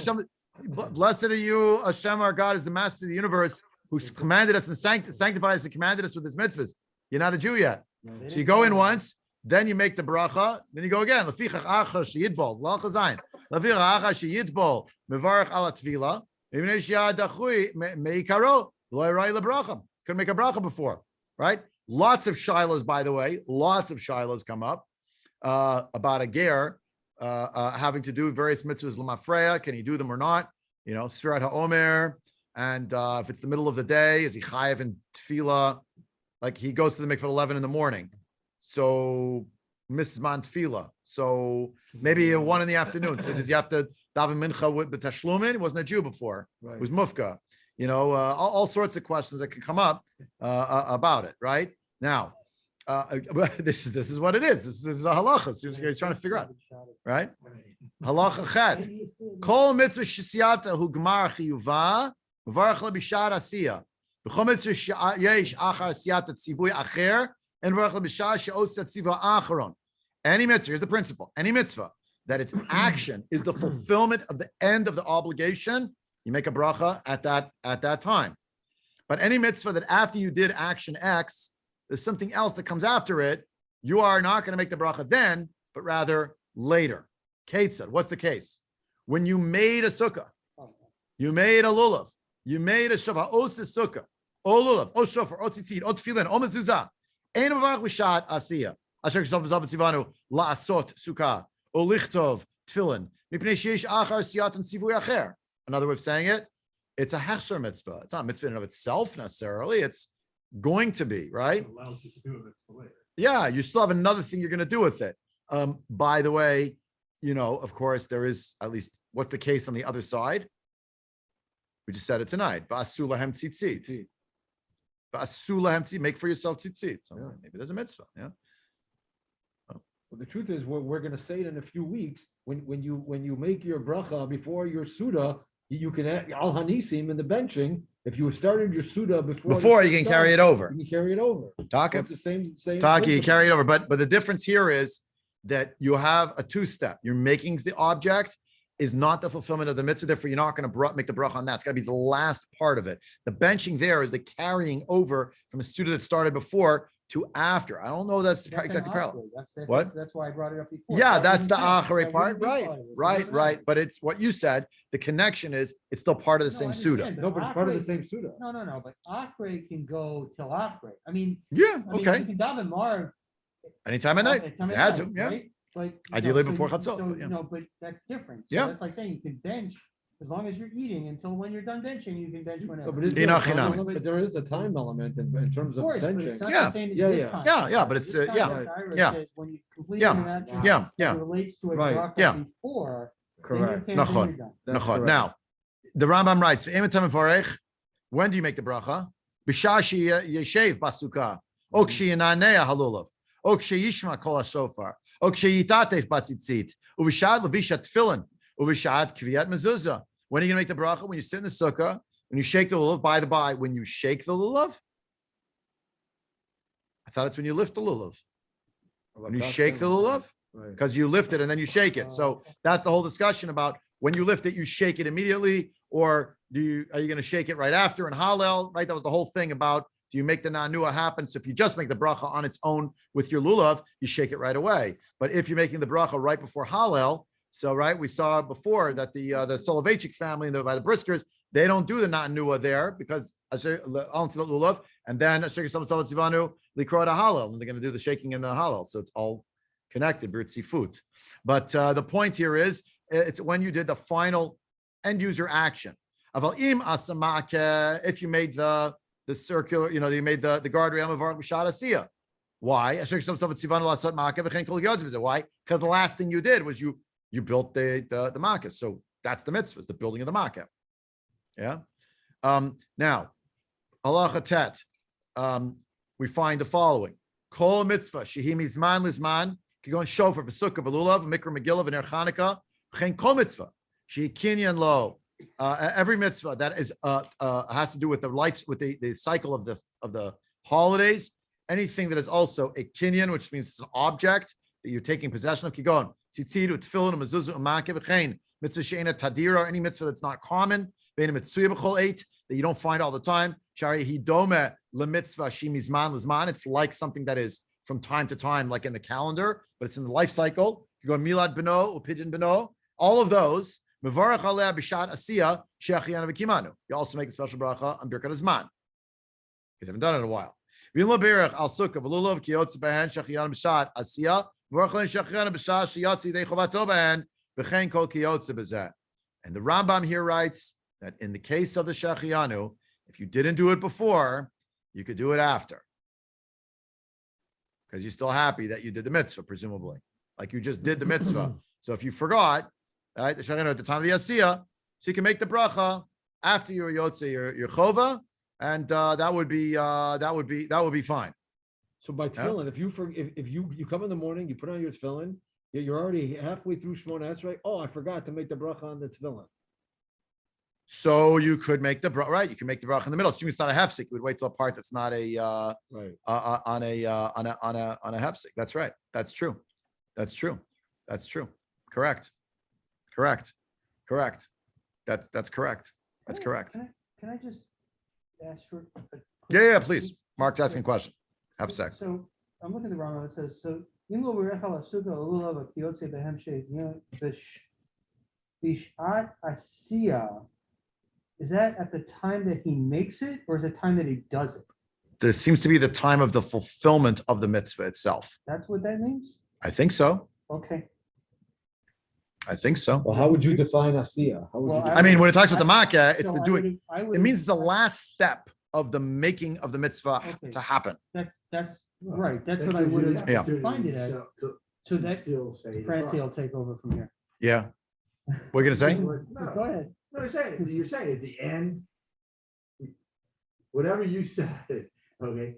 [SPEAKER 1] Blessed are you, Hashem, our God, is the Master of the universe, who's commanded us and sanctified us and commanded us with His mitzvahs. You're not a Jew yet, so you go in once, then you make the bracha, then you go again. Lefichach achar sheyidbol lal chazayin. Lefichach achar sheyidbol mevarach ala tvila. Even if yadachui meikaro lo yirai lebracha. Couldn't make a bracha before, right? Lots of shilas, by the way. Lots of shilas come up about a ger having to do various mitzvahs lemafreya. Can he do them or not? You know, Sfirat HaOmer. And if it's the middle of the day, is he chayiv in tefillah? Like he goes to the mikveh at 11 in the morning. So misman tefillah. So maybe 1 in the afternoon. So does he have to daven mincha with the tashlumin? He wasn't a Jew before. It was mufka. You know, all sorts of questions that can come up about it, right? Now, this is what it is. This is a halacha. So you're trying to figure out, right? Halacha chet. Kol mitzvah shesiyata hu gmar chiyuva, v'varach lebishar asiya. B'chol mitzvah yesh achar siyata tzivui acher, and v'varach lebishar she'osa tzivua acharon. Any mitzvah, here's the principle. Any mitzvah that its action is the fulfillment of the end of the obligation, you make a bracha at that time. But any mitzvah that after you did action X, there's something else that comes after it, you are not going to make the bracha then, but rather later. Kate said, what's the case? When you made a sukkah, you made a lulav, you made a shofar, osis sukkah, o lulav, o shofar, o tzitzit, o tefillin, o mezuzah. Ein mavach b'shat asiyah. Asher k'shav b'zav tzivanu la'asot sukkah, o lichtov tefillin. Mipnei sheish achar siyat and sivui acher. Another way of saying it, it's a hechsher mitzvah. It's not a mitzvah in and of itself necessarily. It's going to be, right?
[SPEAKER 2] Allows you to do it for later.
[SPEAKER 1] Yeah, you still have another thing you're going to do with it. By the way, of course, there is at least what's the case on the other side? We just said it tonight. Ba'asu lahem tzitzit. Ba'asu lahem tzitzit. Make for yourself tzitzit. So maybe there's a mitzvah. Yeah.
[SPEAKER 8] Well, the truth is, we're going to say it in a few weeks. When you make your bracha before your suda, you can add al hanisim in the benching. If you started your suda before
[SPEAKER 1] You can carry it over.
[SPEAKER 8] You can carry it over.
[SPEAKER 1] Taka,
[SPEAKER 8] It's the same.
[SPEAKER 1] Taka, you
[SPEAKER 8] principle.
[SPEAKER 1] carry it over. But the difference here is that you have a two-step. You're making the object is not the fulfillment of the mitzvah. Therefore, you're not going to make the bracha on that. It's got to be the last part of it. The benching there is the carrying over from a suda that started before to after. I don't know that's
[SPEAKER 5] That's an
[SPEAKER 1] exactly parallel.
[SPEAKER 5] upgrade.
[SPEAKER 1] What?
[SPEAKER 5] That's why I brought it up before.
[SPEAKER 1] Yeah,
[SPEAKER 5] That
[SPEAKER 1] that's the
[SPEAKER 5] wouldn't be-
[SPEAKER 1] acharei
[SPEAKER 5] that
[SPEAKER 1] part.
[SPEAKER 5] wouldn't be
[SPEAKER 1] Right,
[SPEAKER 5] part of it. So
[SPEAKER 1] right,
[SPEAKER 5] that's
[SPEAKER 1] right.
[SPEAKER 5] not-
[SPEAKER 1] But it's what you said. The connection is it's still part of the
[SPEAKER 5] No, I
[SPEAKER 1] same suda.
[SPEAKER 5] understand,
[SPEAKER 8] No, but it's part of the
[SPEAKER 5] achrei-
[SPEAKER 8] same suda.
[SPEAKER 5] No, but achrei can go till achrei. I mean,
[SPEAKER 1] Yeah,
[SPEAKER 5] you
[SPEAKER 1] okay.
[SPEAKER 5] can daven marv.
[SPEAKER 1] Anytime at night.
[SPEAKER 5] anytime
[SPEAKER 1] You
[SPEAKER 5] at
[SPEAKER 1] had to,
[SPEAKER 5] night,
[SPEAKER 1] yeah.
[SPEAKER 5] right? But, you know,
[SPEAKER 1] Ideally
[SPEAKER 5] so
[SPEAKER 1] before
[SPEAKER 5] you-
[SPEAKER 1] Chatzot,
[SPEAKER 5] so,
[SPEAKER 1] but yeah.
[SPEAKER 5] But that's different. So
[SPEAKER 1] Yeah.
[SPEAKER 5] That's like saying you can bench as long as you're eating until when you're done benching, you can bench
[SPEAKER 8] No,
[SPEAKER 5] whenever.
[SPEAKER 8] but is
[SPEAKER 5] Of
[SPEAKER 8] there a
[SPEAKER 1] Enoch,
[SPEAKER 8] time
[SPEAKER 1] enoch.
[SPEAKER 8] element? There is a time element in terms of
[SPEAKER 5] course, but
[SPEAKER 8] benching.
[SPEAKER 5] it's not
[SPEAKER 1] Yeah.
[SPEAKER 5] the same as
[SPEAKER 8] Yeah,
[SPEAKER 5] this
[SPEAKER 8] yeah.
[SPEAKER 5] concept.
[SPEAKER 1] Yeah, but it's,
[SPEAKER 5] This
[SPEAKER 1] yeah,
[SPEAKER 5] concept, Ira,
[SPEAKER 1] yeah.
[SPEAKER 5] says when you complete
[SPEAKER 1] Yeah,
[SPEAKER 5] an action
[SPEAKER 1] yeah,
[SPEAKER 5] that
[SPEAKER 1] yeah.
[SPEAKER 5] relates to a
[SPEAKER 8] Right.
[SPEAKER 5] bracha
[SPEAKER 1] Yeah.
[SPEAKER 5] before, then
[SPEAKER 8] Correct.
[SPEAKER 5] you can't do
[SPEAKER 1] Nachon.
[SPEAKER 5] it done.
[SPEAKER 8] That's
[SPEAKER 1] Nachon.
[SPEAKER 8] correct.
[SPEAKER 1] Now, the Rambam writes, "V'emetam mevarech." When do you make the bracha? B'shashi yeshev basuka, o kshiyananea halulav, o kshiyishma kol hashofar, o kshiyitatef batzitzit, uv'shad levishat tefillin, uv'shad kviyat mezuzah. When are you going to make the bracha? When you sit in the sukkah, when you shake the lulav. By the by, when you shake the lulav, I thought it's when you lift the lulav. When you shake the lulav,
[SPEAKER 8] Right.
[SPEAKER 1] because you lift it and then you shake it. So that's the whole discussion about when you lift it, you shake it immediately, or are you going to shake it right after in Hallel? Right? That was the whole thing about, do you make the nanua happen? So if you just make the bracha on its own with your lulav, you shake it right away. But if you're making the bracha right before Hallel, so right, we saw before that the Soloveitchik family by the Briskers, they don't do the nanua there because onto the lulav, and then Hallel, and they're going to do the shaking in the Hallel. So it's all connected, B'ritzifut. But the point here is, it's when you did the final end user action. Aval im asamake, if you made the circular, you made the guardrail of B'shad Asiyah. Why? Why? Because the last thing you did was you built the makkah. So that's the mitzvah, the building of the makkah. Yeah. Now, halacha tet, we find the following: Kol mitzvah shehi mizman lizman kigon shofar v'sukkah v'lulav v'mikra megillah v'ner Chanukah v'chein kol mitzvah shehi kinyan lo. Every mitzvah that is has to do with the life, with the cycle of the holidays. Anything that is also a kinyan, which means it's an object that you're taking possession of. Kigon tzitzit u'tefillin u'mezuzah u'makeh v'chein mitzvah she'ena tadira. Any mitzvah that's not common. Bein mitzvah b'chol eight that you don't find all the time. Shari hidome lemitzvah shemizman lizman. It's like something that is from time to time, like in the calendar, but it's in the life cycle. You go milad beno or pidyon beno. All of those. Mevarach aleh b'shat asiyah she'achiyanu v'kimanu. You also make a special bracha on Birkat Azman, because I haven't done it in a while. V'im berach al sukkah v'lulav kiyotz behen she'achiyanu b'shat asiyah v'varach len she'achiyanu b'shat sheyotzi dei chovato behen v'chein kol kiyotz b'zeh. And the Rambam here writes that in the case of the she'achiyanu, if you didn't do it before, you could do it after, because you're still happy that you did the mitzvah, presumably, like you just did the mitzvah. So if you forgot, right, the she'achiyanu at the time of the asiyah, so you can make the bracha after your yotze, your chova, and that would be fine.
[SPEAKER 8] So by tefillin, if you come in the morning, you put on your tefillin, you're already halfway through Shmona Esrei. Oh, I forgot to make the bracha on the tefillin.
[SPEAKER 1] So you could make the bracha, right? You can make the bracha in the middle. Assuming it's not a hefsek, you would wait till a part that's not a
[SPEAKER 8] Right.
[SPEAKER 1] on a hefsek. That's right. That's true. That's true. That's true. Correct. Correct. Correct. That's correct. That's correct.
[SPEAKER 5] Can I just ask for?
[SPEAKER 1] Yeah, please. Mark's asking a question. Have a sec.
[SPEAKER 5] So I'm looking at the Rambam. It says, so אם לא בירך על הסוכה או לולב כיוצא בהם בשעת עשייה, is that at the time that he makes it, or is it time that he does it?
[SPEAKER 1] This seems to be the time of the fulfillment of the mitzvah itself.
[SPEAKER 5] That's what that means?
[SPEAKER 1] I think so.
[SPEAKER 5] Okay.
[SPEAKER 1] I think so.
[SPEAKER 8] Well, how would you define asiya? How would
[SPEAKER 5] Well,
[SPEAKER 8] you?
[SPEAKER 5] I
[SPEAKER 8] define-
[SPEAKER 1] I mean, when it talks about the makkah, it's
[SPEAKER 5] So
[SPEAKER 1] the
[SPEAKER 5] I
[SPEAKER 1] doing.
[SPEAKER 5] would-
[SPEAKER 1] It means the last step of the making of the mitzvah
[SPEAKER 5] Okay.
[SPEAKER 1] to happen.
[SPEAKER 5] That's right, that's
[SPEAKER 2] That
[SPEAKER 5] what I
[SPEAKER 2] gives you
[SPEAKER 5] would
[SPEAKER 2] the
[SPEAKER 5] have
[SPEAKER 1] Yeah.
[SPEAKER 5] defined it as.
[SPEAKER 2] So
[SPEAKER 5] So that,
[SPEAKER 2] still say the
[SPEAKER 5] Francie
[SPEAKER 2] bracha.
[SPEAKER 5] will take over from here.
[SPEAKER 1] Yeah. What are you gonna say?
[SPEAKER 5] Go ahead.
[SPEAKER 2] No, you're saying at the end, whatever you said, okay,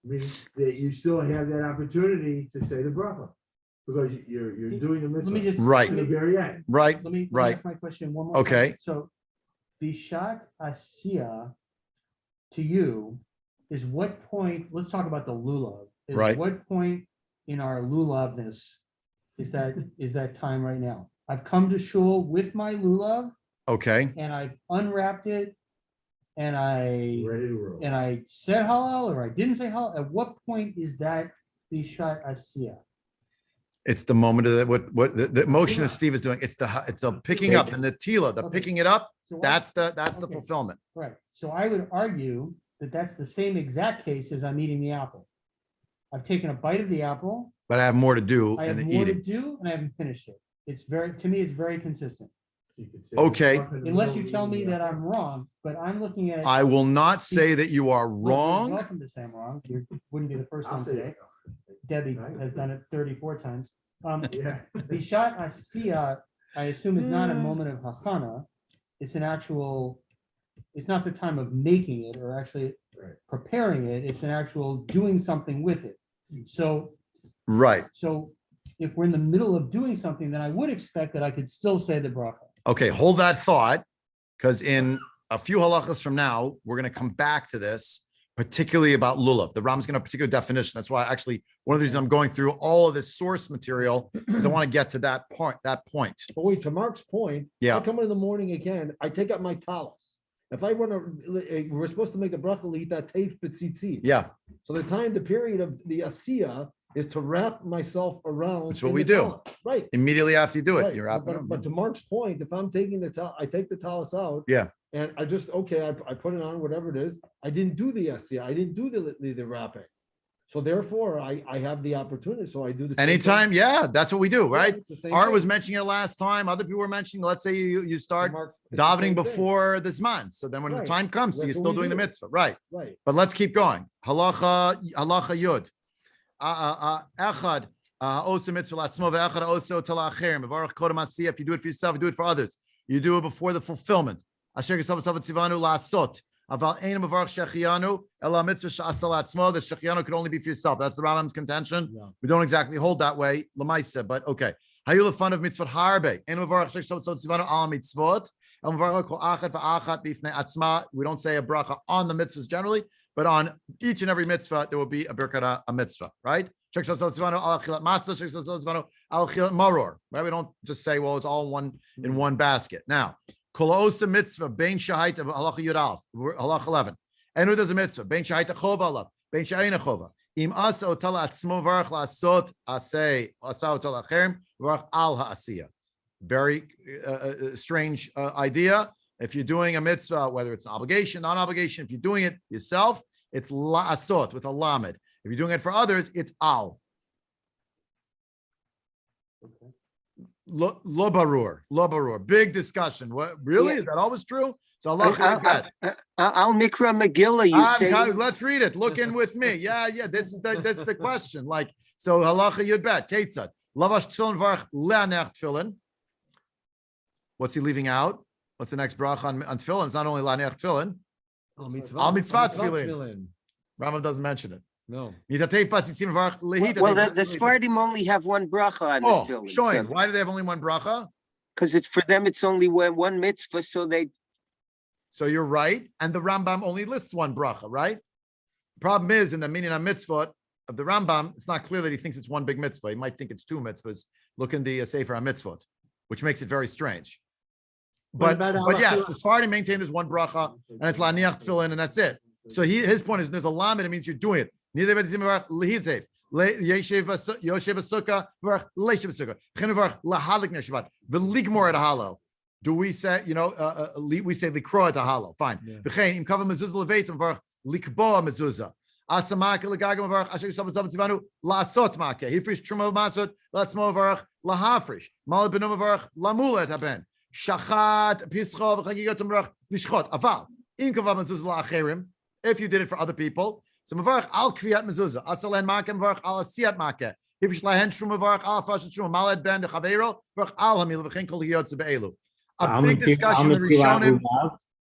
[SPEAKER 2] means that you still have that opportunity to say the bracha. Because you're doing the
[SPEAKER 5] Let me
[SPEAKER 2] mitzvah
[SPEAKER 5] just.
[SPEAKER 1] Right.
[SPEAKER 2] at the very end.
[SPEAKER 1] Right.
[SPEAKER 5] Let me
[SPEAKER 1] Right.
[SPEAKER 5] ask my question one more.
[SPEAKER 1] Okay.
[SPEAKER 5] time. So, Bishat Asiya to you is what point, let's talk about the lulav. Is
[SPEAKER 1] Right.
[SPEAKER 5] What point in our lulavness is that time right now? I've come to shul with my lulav
[SPEAKER 1] Okay.
[SPEAKER 5] and I've unwrapped it and I
[SPEAKER 2] Ready to roll.
[SPEAKER 5] said halal or I didn't say halal. At what point is that Bishat Asiya?
[SPEAKER 1] It's the moment of what the motion that Steve is doing. It's the picking up, the natila, the
[SPEAKER 5] Okay.
[SPEAKER 1] picking it up.
[SPEAKER 5] So
[SPEAKER 1] That's the
[SPEAKER 5] Okay.
[SPEAKER 1] fulfillment.
[SPEAKER 5] Right, so I would argue that that's the same exact case as I'm eating the apple. I've taken a bite of the apple,
[SPEAKER 1] But I have more to do
[SPEAKER 5] I
[SPEAKER 1] in
[SPEAKER 5] have
[SPEAKER 1] the
[SPEAKER 5] more to
[SPEAKER 1] eating.
[SPEAKER 5] do, and I haven't finished it. To me, it's very consistent,
[SPEAKER 2] You could say
[SPEAKER 1] Okay.
[SPEAKER 2] the bracha in the
[SPEAKER 5] unless you
[SPEAKER 2] middle
[SPEAKER 5] tell
[SPEAKER 2] of
[SPEAKER 5] me
[SPEAKER 2] the
[SPEAKER 5] that I'm wrong, but I'm looking at.
[SPEAKER 1] I will not say that you are
[SPEAKER 5] Look, you're
[SPEAKER 1] wrong.
[SPEAKER 5] Welcome to say I'm wrong, you wouldn't be the first
[SPEAKER 2] I'll
[SPEAKER 5] one
[SPEAKER 2] say
[SPEAKER 5] today.
[SPEAKER 2] it.
[SPEAKER 5] Debbie has done it 34 times.
[SPEAKER 2] Yeah.
[SPEAKER 5] Bishat Asiya, I assume is not a
[SPEAKER 1] Hmm.
[SPEAKER 5] moment of hachana. It's an actual, it's not the time of making it or actually
[SPEAKER 2] Right.
[SPEAKER 5] preparing it. It's an actual doing something with it. So
[SPEAKER 1] Right.
[SPEAKER 5] if we're in the middle of doing something, then I would expect that I could still say the bracha.
[SPEAKER 1] Okay, hold that thought, because in a few halachas from now, we're going to come back to this, particularly about lulav. The Rambam's going to have a particular definition. That's why actually one of the reasons I'm going through all of this source material is I want to get to that point.
[SPEAKER 8] But wait, to Mark's point.
[SPEAKER 1] Yeah.
[SPEAKER 8] I come in the morning again, I take out my talis. If I want to, we're supposed to make a bracha that tape b'tzitzit.
[SPEAKER 1] Yeah,
[SPEAKER 8] So the period of the asiya is to wrap myself around.
[SPEAKER 1] That's what
[SPEAKER 8] in
[SPEAKER 1] we
[SPEAKER 8] the
[SPEAKER 1] do.
[SPEAKER 8] talis. Right.
[SPEAKER 1] immediately after you do it,
[SPEAKER 8] Right,
[SPEAKER 1] you're out.
[SPEAKER 8] But to Mark's point, if I'm taking I take the talis out.
[SPEAKER 1] Yeah.
[SPEAKER 8] And I just, okay, I put it on, whatever it is. I didn't do the asiya. I didn't do the wrapping. So therefore, I have the opportunity. So I do the same thing.
[SPEAKER 1] Anytime, yeah, that's what we do,
[SPEAKER 8] Yeah,
[SPEAKER 1] right?
[SPEAKER 8] it's the same
[SPEAKER 1] Art
[SPEAKER 8] thing.
[SPEAKER 1] was mentioning it last time. Other people were mentioning, let's say you start
[SPEAKER 8] Mark, it's the
[SPEAKER 1] davening
[SPEAKER 8] same thing.
[SPEAKER 1] before this month. So then when the
[SPEAKER 8] Right.
[SPEAKER 1] time comes, so
[SPEAKER 8] That's
[SPEAKER 1] you're
[SPEAKER 8] what
[SPEAKER 1] still
[SPEAKER 8] we
[SPEAKER 1] doing the
[SPEAKER 8] do.
[SPEAKER 1] mitzvah, right?
[SPEAKER 8] Right.
[SPEAKER 1] But let's keep going. Halacha yud. Echad osa mitzvah latzmo ve'echad osa tel acherim. Mevarach kodem asiyah. If you do it for yourself, you do it for others. You do it before the fulfillment. Asher yisrael b'savat tzivanu la'asot. Aval ein mevarach shechianu ela mitzvah she'asa latzmo. The shechianu could only be for yourself. That's the Rambam's contention.
[SPEAKER 8] Yeah.
[SPEAKER 1] We don't exactly hold that way, lemaisa, but okay. Hayu lefan of mitzvot harbe. Ein mevarach shechianu tzivanu al mitzvot. El mevarach kol achat va'achat b'ifnei atzma. We don't say a bracha on the mitzvahs generally, but on each and every mitzvah, there will be a birkat, a mitzvah, right? Right? We don't just say, well, it's all in one basket. Now, kolosa mitzvah, bein shahita halacha yudalf, halacha 11. And who does a mitzvah? Bein shahita chova alav, bein shahina chova. Im asa otala atzmo varach laasot asay asa otala acherim varach al haasiya. Very strange idea. If you're doing a mitzvah, whether it's an obligation, non-obligation, if you're doing it yourself, it's la'asot with a lamed. If you're doing it for others, it's al. Lo barur. Big discussion. What really
[SPEAKER 7] Yeah.
[SPEAKER 1] is that always true? So Allah.
[SPEAKER 7] Al Mikra Megillah, you say.
[SPEAKER 1] Let's read it. Look in with me. Yeah. This is the question. Like so, halacha yud bet ketzad lavash tefillin varach le'anech tefillin. What's he leaving out? What's the next bracha on tefillin? It's not only le'anech tefillin.
[SPEAKER 8] Al mitzvah.
[SPEAKER 1] Al mitzvah
[SPEAKER 8] Al
[SPEAKER 1] tefillin. Rambam doesn't mention it.
[SPEAKER 8] No.
[SPEAKER 7] Well, the Sfardim only have one bracha on the
[SPEAKER 1] Oh,
[SPEAKER 7] tefillin.
[SPEAKER 1] showing. Why do they have only one bracha?
[SPEAKER 7] Because it's for them, it's only one mitzvah, so they.
[SPEAKER 1] So you're right. And the Rambam only lists one bracha, right? Problem is, in the meaning of mitzvah of the Rambam, it's not clear that he thinks it's one big mitzvah. He might think it's two mitzvahs. Look in the Sefer HaMitzvot, which makes it very strange. But yes, the Sfardim maintain there's one bracha, and it's laniach tefillin, and that's it. So his point is, there's a lamed, it means you're doing it. Yoshev Sukka, Mevarach Leishev Sukka. Chen Mevarach Lahalik Neshabat. V'ligmor at Halo. Do we say, we say likro at Halo? Fine. V'chein im kavah mezuzah leveit Mevarach likboa mezuzah. Asamake legaga Mevarach Asher Yisab Zav Tzivanu laasot make. Hifrish Truma Masot Latzmo Mevarach lahafrish. Malad Benu Mevarach lamulet haben. Shachat Pischa v'chagigot Mevarach lishchot. Aval im kavah mezuzah la'acherim. If you did it for other people. So Mevarach al kviyat mezuzah. Asalen make Mevarach al asiyat make. Hifrish lahen Truma Mevarach al fashat Truma. Malad ben de Chaveiro Mevarach al hamil v'chein kol hiyotze be'elu. A big discussion in Rishonim.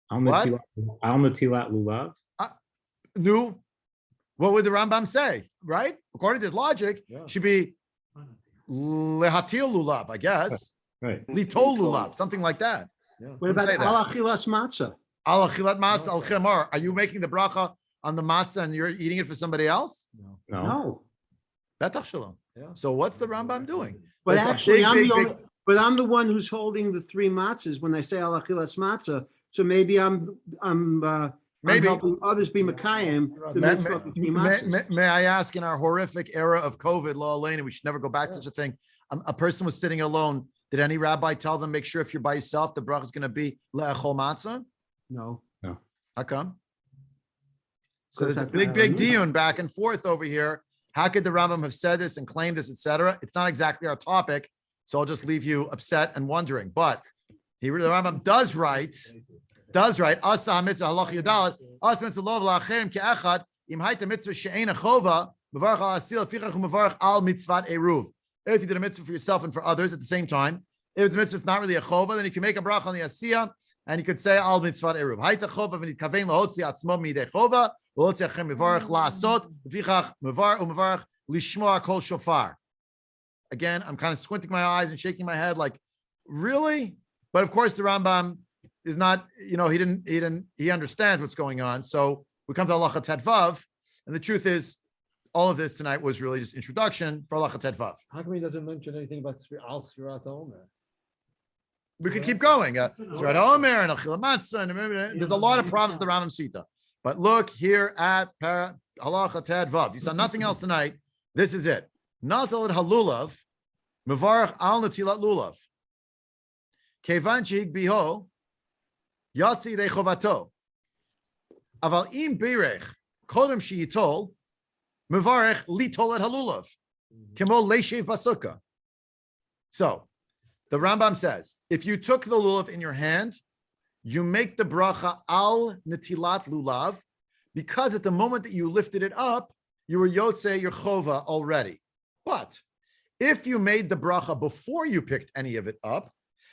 [SPEAKER 1] What?
[SPEAKER 9] Al Natilat Lulav.
[SPEAKER 1] No. What would the Rambam say? Right? According to his logic, should be lehatil lulav, I guess.
[SPEAKER 9] Right.
[SPEAKER 1] Litol lulav, something like that.
[SPEAKER 6] What about al achilas matzah?
[SPEAKER 1] Al achilat matzah al chemar. Are you making the bracha on the matzah and you're eating it for somebody else?
[SPEAKER 6] No.
[SPEAKER 1] Betach shalom. So what's the Rambam doing?
[SPEAKER 6] But
[SPEAKER 1] That's a
[SPEAKER 6] actually,
[SPEAKER 1] big,
[SPEAKER 6] I'm the one who's holding the three matzahs when I say al achilas matzah. So maybe I'm helping others be Mekayim.
[SPEAKER 1] May I ask, in our horrific era of COVID, Lo Aleinu, we should never go back to such a thing. A person was sitting alone. Did any rabbi tell them, make sure if you're by yourself, the bracha is going to be le'echol matzah?
[SPEAKER 6] No.
[SPEAKER 1] How come? So there's a big diyun back and forth over here. How could the Rambam have said this and claimed this, etc.? It's not exactly our topic, so I'll just leave you upset and wondering. But the Rambam does write, Asa Hamitzva halach yadalat, Asa Mitzvah lo v'la'acherim ke'echad, im hayta mitzvah she'ein achova, mevarach al asil, afichach u'mevarach al mitzvat eruv. If you did a mitzvah for yourself and for others at the same time, if it's a mitzvah, it's not really a chova, then you can make a bracha on the asiyah, and you could say al mitzvat eruv. Hayta chova v'nitkavein lahotzi atzmo midei chova, v'hotzi achem mevarach la'asot, afichach mevarach u'mevarach lishmoa kol shofar. Again, I'm kind of squinting my eyes and shaking my head like, really? But of course, the Rambam is not, he understands what's going on. So we come to halacha tetvav, and the truth is, all of this tonight was really just introduction for halacha tetvav.
[SPEAKER 8] How come he doesn't mention anything about al Sfirat Omer?
[SPEAKER 1] We could keep going. Sfirat Omer and Achila Matzah, and there's a lot of problems with the Rambam Sita. But look here at halacha tetvav. You saw nothing else tonight. This is it. Natalat halulav, mevarach al natilat lulav. Kevan shehig biho, yatsi de chovato. Aval im birech, kodem sheyitol, mevarech litol et halulav. Kemo leishev basukka. So, the Rambam says, if you took the lulav in your hand, you make the bracha al natilat lulav, because at the moment that you lifted it up, you were yotze your chova already. But if you made the bracha before you picked any of it up,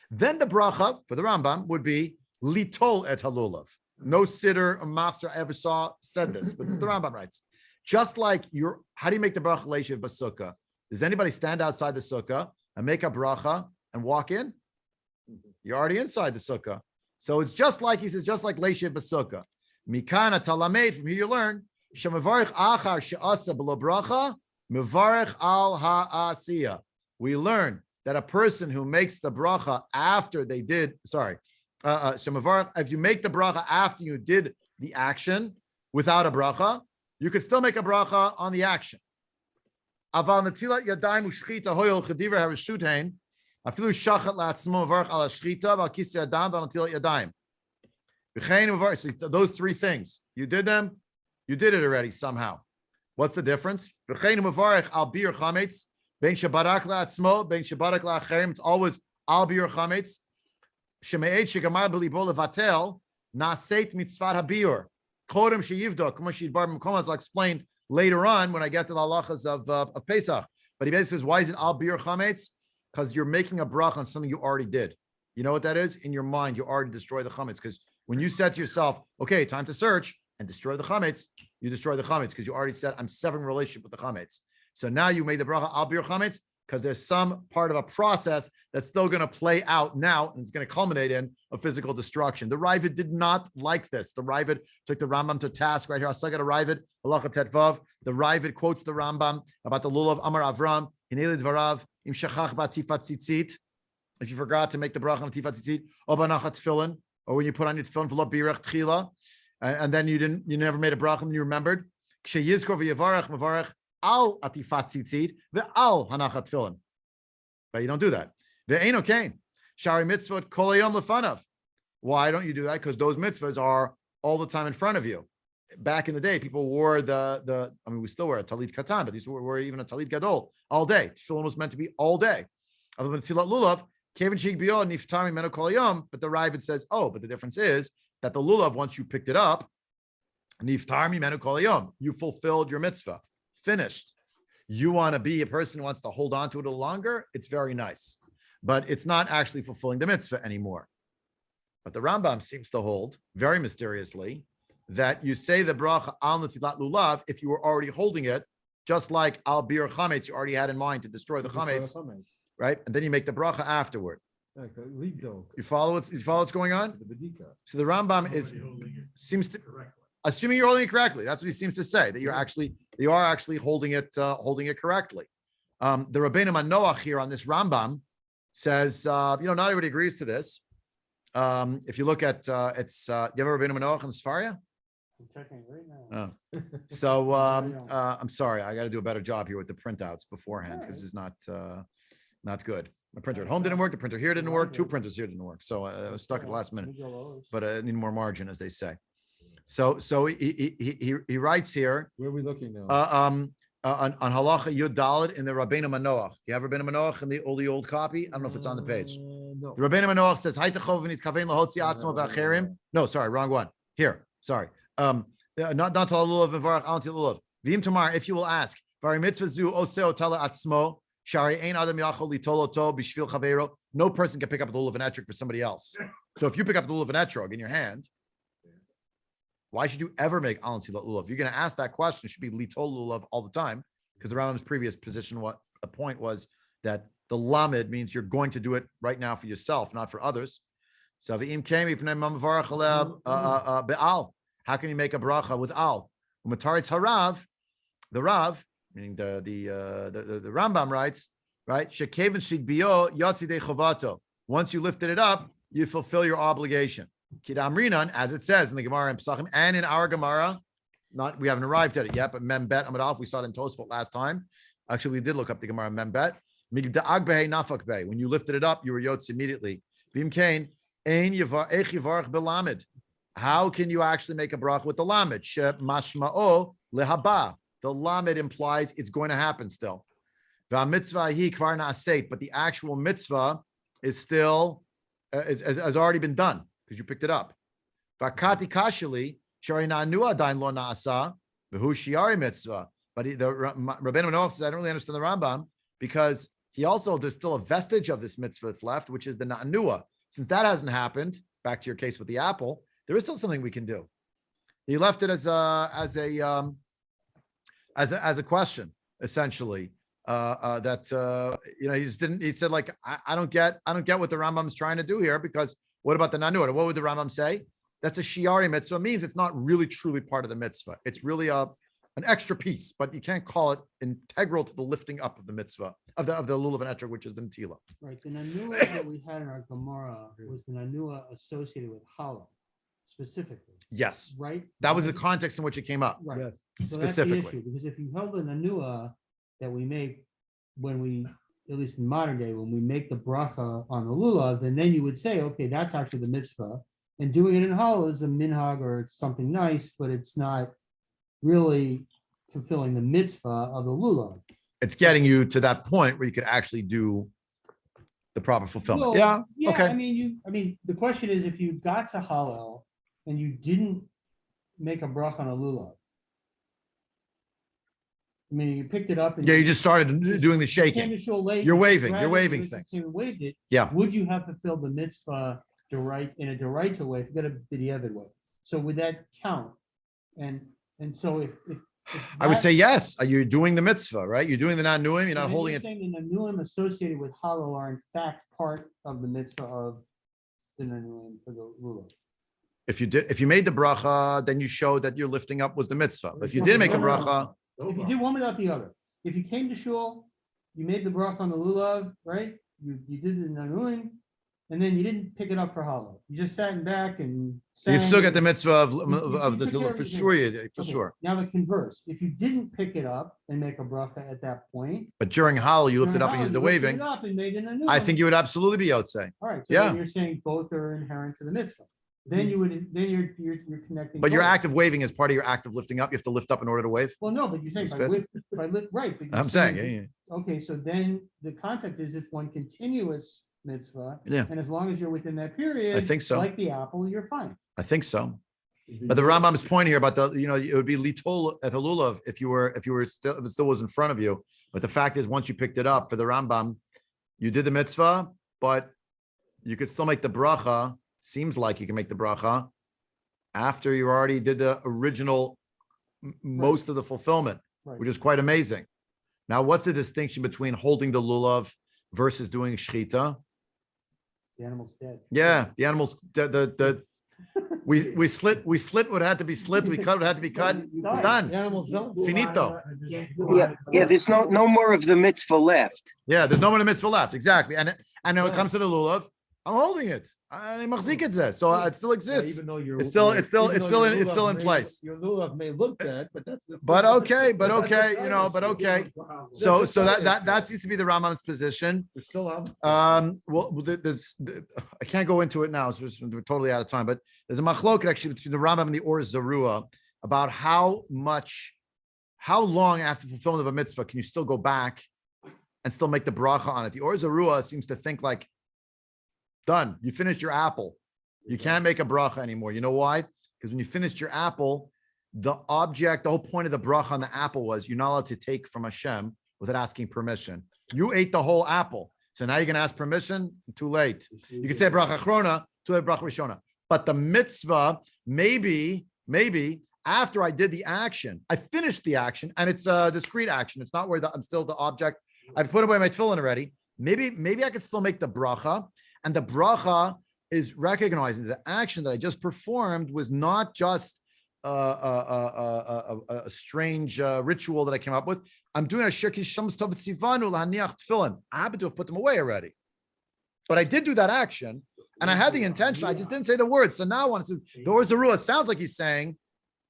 [SPEAKER 1] then the bracha for the Rambam would be litol et halulav. No sitter or master I ever saw said this, but the Rambam writes. Just like how do you make the bracha leishev basukka? Does anybody stand outside the sukkah and make a bracha and walk in? You're already inside the sukkah. So it's just like, he says, just like leishev basukka. Mikana talamed, from here you learn, shemavarich achar she'asa below bracha, mevarich al ha'asiyah. We learn that a person who makes the bracha after they did, if you make the bracha after you did the action without a bracha, you could still make a bracha on the action. Aval natilat yadayim u'shchita hoyol chediver harishutayin, afilu shachat la'atzmo mevarich al ha'shchita v'al kisei adam v'al natilat yadayim. Those three things, you did them, you did it already somehow. What's the difference? It's always al bir chametz. Sheme'et shegamar b'libo levatel naset mitzvat habir. Kodem sheyivdok, k'mo she'yidbar b'mkom, as I'll explain later on when I get to the halachas of Pesach. But he basically says, why is it al bir chametz? Because you're making a bracha on something you already did. You know what that is? In your mind, you already destroy the chametz. Because when you said to yourself, okay, time to search and destroy the chametz, you destroy the chametz because you already said, I'm severing relationship with the chametz. So now you made the bracha al bir chametz because there's some part of a process that's still going to play out now and it's going to culminate in a physical destruction. The Ravid did not like this. The Ravid took the Rambam to task right here. I'll second a Ravid, halacha tetvav. The Ravid quotes the Rambam about the lulav Amar Avram, hinei dvarav im shachach b'tifat tzitzit. If you forgot to make the bracha on tifat tzitzit, or banachat tefillin, or when you put on your tefillin v'lo birech tchila, and then you never made a bracha and you remembered. K'sheyizkor v'yavarach mevarach al atifat tzitzit ve'al hanachat tefillin. But you don't do that. Ve'eino kain. Shari mitzvot kol hayom lefanav. Why don't you do that? Because those mitzvahs are all the time in front of you. Back in the day, people wore we still wear a talit katan, but these were even a talit gadol all day. Tefillin was meant to be all day. But the Ravid says, but the difference is that the lulav, once you picked it up, you fulfilled your mitzvah. Finished. You want to be a person who wants to hold on to it a little longer, it's very nice. But it's not actually fulfilling the mitzvah anymore. But the Rambam seems to hold, very mysteriously, that you say the bracha al netilat lulav if you were already holding it, just like al bir chametz you already had in mind to destroy the chametz, right? And then you make the bracha afterward. You follow what's going on? So the Rambam seems to, assuming you're holding it correctly, that's what he seems to say, that you are actually holding it correctly. The Rabbeinu Manoach here on this Rambam says, not everybody agrees to this. If you look at it's you have a Rabbeinu Manoach in Sfaria?
[SPEAKER 5] I'm checking right now.
[SPEAKER 1] So I'm sorry, I got to do a better job here with the printouts beforehand because it's not good. My printer at home didn't work. The printer here didn't work. Two printers here didn't work. So I was stuck at the last minute. But I need more margin, as they say. So he writes here.
[SPEAKER 8] Where are we looking now?
[SPEAKER 1] On Halacha Yud Daled in the Rabbeinu Manoach. You have Rabbeinu Manoach in the old copy? I don't know if it's on the page.
[SPEAKER 8] No.
[SPEAKER 1] The Rabbeinu Manoach says, no, sorry, wrong one. Here, sorry. Not lulav and varach al lulav. V'im tomorrow, if you will ask, vari mitzvah zu oseo tala atzmo, shari ein adam yachol litoloto b'shvil chaveiro. No person can pick up the lulav and etrog for somebody else. So if you pick up the lulav and etrog in your hand, why should you ever make al lulav? If you're going to ask that question, it should be litol lulav all the time, because the Rambam's previous position, a point was that the lamed means you're going to do it right now for yourself, not for others. So v'im kemi pnei mamavarach be'al. How can you make a bracha with al? Umataritz harav, the Rav, meaning the Rambam writes, right? Shekevin shigbio yatzidei chovato. Once you lifted it up, you fulfill your obligation. Kidamrinan, as it says in the Gemara in Pesachim and in our Gemara, we haven't arrived at it yet, but Membet Amud Alf, we saw it in Tosfot last time. Actually, we did look up the Gemara in Membet. When you lifted it up, you were yotz immediately. Vim kain ein eich yivarach belamed. How can you actually make a bracha with the lamed? Mashma'o lehaba. The lamed implies it's going to happen still. V'amitzvah hi kvar na'aseit, but the actual mitzvah is still has already been done because you picked it up. V'kati kashili shari na'anu adain lo na'asa v'hu shiari mitzvah. But the Rabbeinu Manoach says, I don't really understand the Rambam because there's still a vestige of this mitzvah that's left, which is the na'anua. Since that hasn't happened, back to your case with the apple, there is still something we can do. He left it as a question, essentially. He just didn't. He said, like, I don't get what the Rambam's trying to do here, because what about the nanua? What would the Rambam say? That's a shiari mitzvah. It means it's not really truly part of the mitzvah. It's really an extra piece, but you can't call it integral to the lifting up of the mitzvah of the lulav and etrog, which is the netila.
[SPEAKER 5] Right. The nanua that we had in our Gemara was the nanua associated with challah. Specifically.
[SPEAKER 1] Yes.
[SPEAKER 5] Right.
[SPEAKER 1] That was the context in which it came up.
[SPEAKER 5] Right.
[SPEAKER 8] Yes.
[SPEAKER 5] So
[SPEAKER 1] Specifically.
[SPEAKER 5] that's the issue, because if you held the nanua that we make when we, at least in modern day, when we make the bracha on the lulav, then you would say, okay, that's actually the mitzvah, and doing it in halal is a minhag, or it's something nice, but it's not really fulfilling the mitzvah of the lulav.
[SPEAKER 1] It's getting you to that point where you could actually do the proper fulfillment.
[SPEAKER 5] Well,
[SPEAKER 1] yeah. Okay.
[SPEAKER 5] I mean, the question is, if you got to halal and you didn't make a bracha on a lulav, I mean, you picked it up and
[SPEAKER 1] You just started doing the shaking. You're waving things.
[SPEAKER 5] You waved it.
[SPEAKER 1] Yeah.
[SPEAKER 5] Would you have fulfilled the mitzvah in a deraita way? Forget a b'diavad way. So would that count? And so if
[SPEAKER 1] I would say yes. You're doing the mitzvah, right? You're doing the nanuim. You're not holding it.
[SPEAKER 5] Saying the nanuim associated with halal are in fact part of the mitzvah of the nanuim for the lulav.
[SPEAKER 1] If you made the bracha, then you showed that your lifting up was the mitzvah. But if you didn't make a bracha,
[SPEAKER 5] if you did one without the other, if you came to shul, you made the bracha on the lulav, right? You did the nanuim, and then you didn't pick it up for hollow. You just sat in back and.
[SPEAKER 1] You'd
[SPEAKER 5] sang
[SPEAKER 1] still get the
[SPEAKER 5] and-
[SPEAKER 1] mitzvah of the
[SPEAKER 5] took care
[SPEAKER 1] for
[SPEAKER 5] of
[SPEAKER 1] sure,
[SPEAKER 5] everything.
[SPEAKER 1] for
[SPEAKER 5] Okay,
[SPEAKER 1] sure.
[SPEAKER 5] Now the converse, if you didn't pick it up and make a bracha at that point.
[SPEAKER 1] But during Hallel, you lifted
[SPEAKER 5] during
[SPEAKER 1] up and you did
[SPEAKER 5] hollow,
[SPEAKER 1] the
[SPEAKER 5] lifted
[SPEAKER 1] waving.
[SPEAKER 5] it up and made it a new
[SPEAKER 1] I
[SPEAKER 5] one.
[SPEAKER 1] think you would absolutely be Yotzei.
[SPEAKER 5] All right, so
[SPEAKER 1] Yeah.
[SPEAKER 5] then you're saying both are inherent to the mitzvah. Then you would, then you're connecting.
[SPEAKER 1] But your
[SPEAKER 5] both.
[SPEAKER 1] act of waving is part of your act of lifting up. You have to lift up in order to wave.
[SPEAKER 5] Well, no, but you're saying
[SPEAKER 1] It's
[SPEAKER 5] by
[SPEAKER 1] fast.
[SPEAKER 5] right. But you're
[SPEAKER 1] I'm saying, yeah.
[SPEAKER 5] Okay, so then the concept is it's one continuous mitzvah.
[SPEAKER 1] Yeah.
[SPEAKER 5] And as long as you're within that period.
[SPEAKER 1] I think so.
[SPEAKER 5] Like the apple, you're fine.
[SPEAKER 1] I think so. But the Rambam's point here about it would be litol at the lulav if it still was in front of you. But the fact is, once you picked it up for the Rambam, you did the mitzvah, but you could still make the bracha. Seems like you can make the bracha after you already did the original, most of the fulfillment,
[SPEAKER 5] Right.
[SPEAKER 1] which is quite amazing. Now, what's the distinction between holding the lulav versus doing shchita?
[SPEAKER 5] The animal's dead.
[SPEAKER 1] Yeah, the animals, we slit what had to be slit, we cut what had to be cut.
[SPEAKER 5] Done.
[SPEAKER 1] Done.
[SPEAKER 8] The animals don't.
[SPEAKER 1] Finito.
[SPEAKER 7] Yeah, there's no more of the mitzvah left.
[SPEAKER 1] Yeah, there's no more mitzvah left. Exactly. And when it comes to the lulav, I'm holding it. I machzik it says, so it still
[SPEAKER 8] Yeah,
[SPEAKER 1] exists.
[SPEAKER 8] even though you're.
[SPEAKER 1] It's still
[SPEAKER 8] even though
[SPEAKER 1] in
[SPEAKER 8] your lulav
[SPEAKER 1] in place.
[SPEAKER 8] Your lulav may look bad, but that's.
[SPEAKER 1] But okay, okay. So that seems to be the Rambam's position.
[SPEAKER 8] We're still on.
[SPEAKER 1] Well, I can't go into it now, so we're totally out of time. But there's a machlok actually between the Rambam and the Or Zarua about how long after fulfillment of a mitzvah can you still go back and still make the bracha on it. The Or Zarua seems to think like, done. You finished your apple. You can't make a bracha anymore. You know why? Because when you finished your apple, the whole point of the bracha on the apple was you're not allowed to take from Hashem without asking permission. You ate the whole apple. So now you're going to ask permission? Too late. You can say bracha achrona, too late bracha rishona. But the mitzvah, maybe after I did the action, I finished the action and it's a discrete action. It's not where I'm still the object. I put away my tefillin already. Maybe I could still make the bracha. And the bracha is recognizing the action that I just performed was not just a strange ritual that I came up with. I'm doing a shirki shams tov tzivanu lahaniach tefillin. I happen to have put them away already, but I did do that action, and I had the intention. I just didn't say the words. So now, when it says the Or Zarua, it sounds like he's saying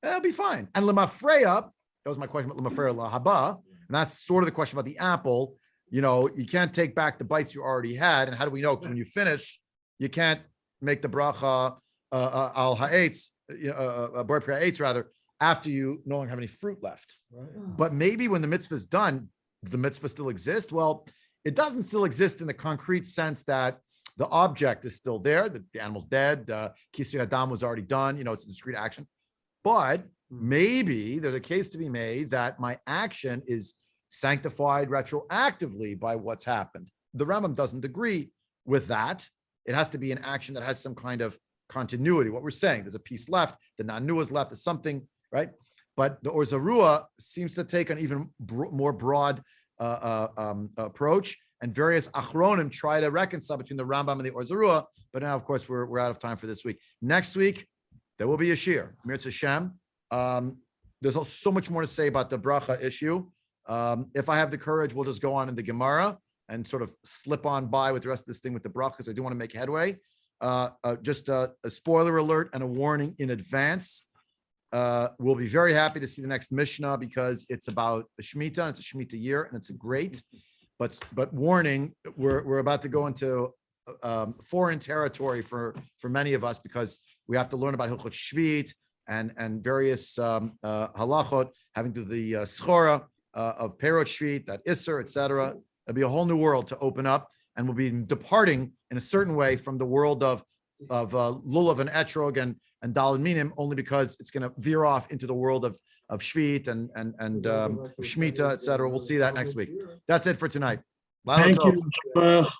[SPEAKER 1] it'll be fine. And lemafreya, that was my question about lemafreya lahaba, and that's sort of the question about the apple. You can't take back the bites you already had. And how do we know? Because when you finish, you can't make the bracha al ha'etz, bar pri ha'etz rather, after you no longer have any fruit left.
[SPEAKER 8] Right.
[SPEAKER 1] But maybe when the mitzvah is done, does the mitzvah still exist? Well, it doesn't still exist in the concrete sense that the object is still there. The animal's dead. Kisui Adam was already done. It's a discrete action. But maybe there's a case to be made that my action is sanctified retroactively by what's happened. The Rambam doesn't agree with that. It has to be an action that has some kind of continuity. What we're saying, there's a piece left, the nanua is left, there's something, right? But the Or Zarua seems to take an even more broad approach, and various achronim try to reconcile between the Rambam and the Or Zarua. But now, of course, we're out of time for this week. Next week, there will be a shir, Mirz Hashem. There's so much more to say about the bracha issue. If I have the courage, we'll just go on in the Gemara and sort of slip on by with the rest of this thing with the bracha, because I do want to make headway. Just a spoiler alert and a warning in advance. We'll be very happy to see the next Mishnah because it's about the Shemitah, and it's a Shemitah year, and it's a great. But warning, we're about to go into foreign territory for many of us, because we have to learn about Hilchot Shvit and various halachot having to do the schora of Perot Shvit, that Isser, etc. It'll be a whole new world to open up, and we'll be departing in a certain way from the world of lulav and etrog and daled minim, only because it's going to veer off into the world of Shvit and Shemitah, etc. We'll see that next week. That's it for tonight.
[SPEAKER 3] Thank you.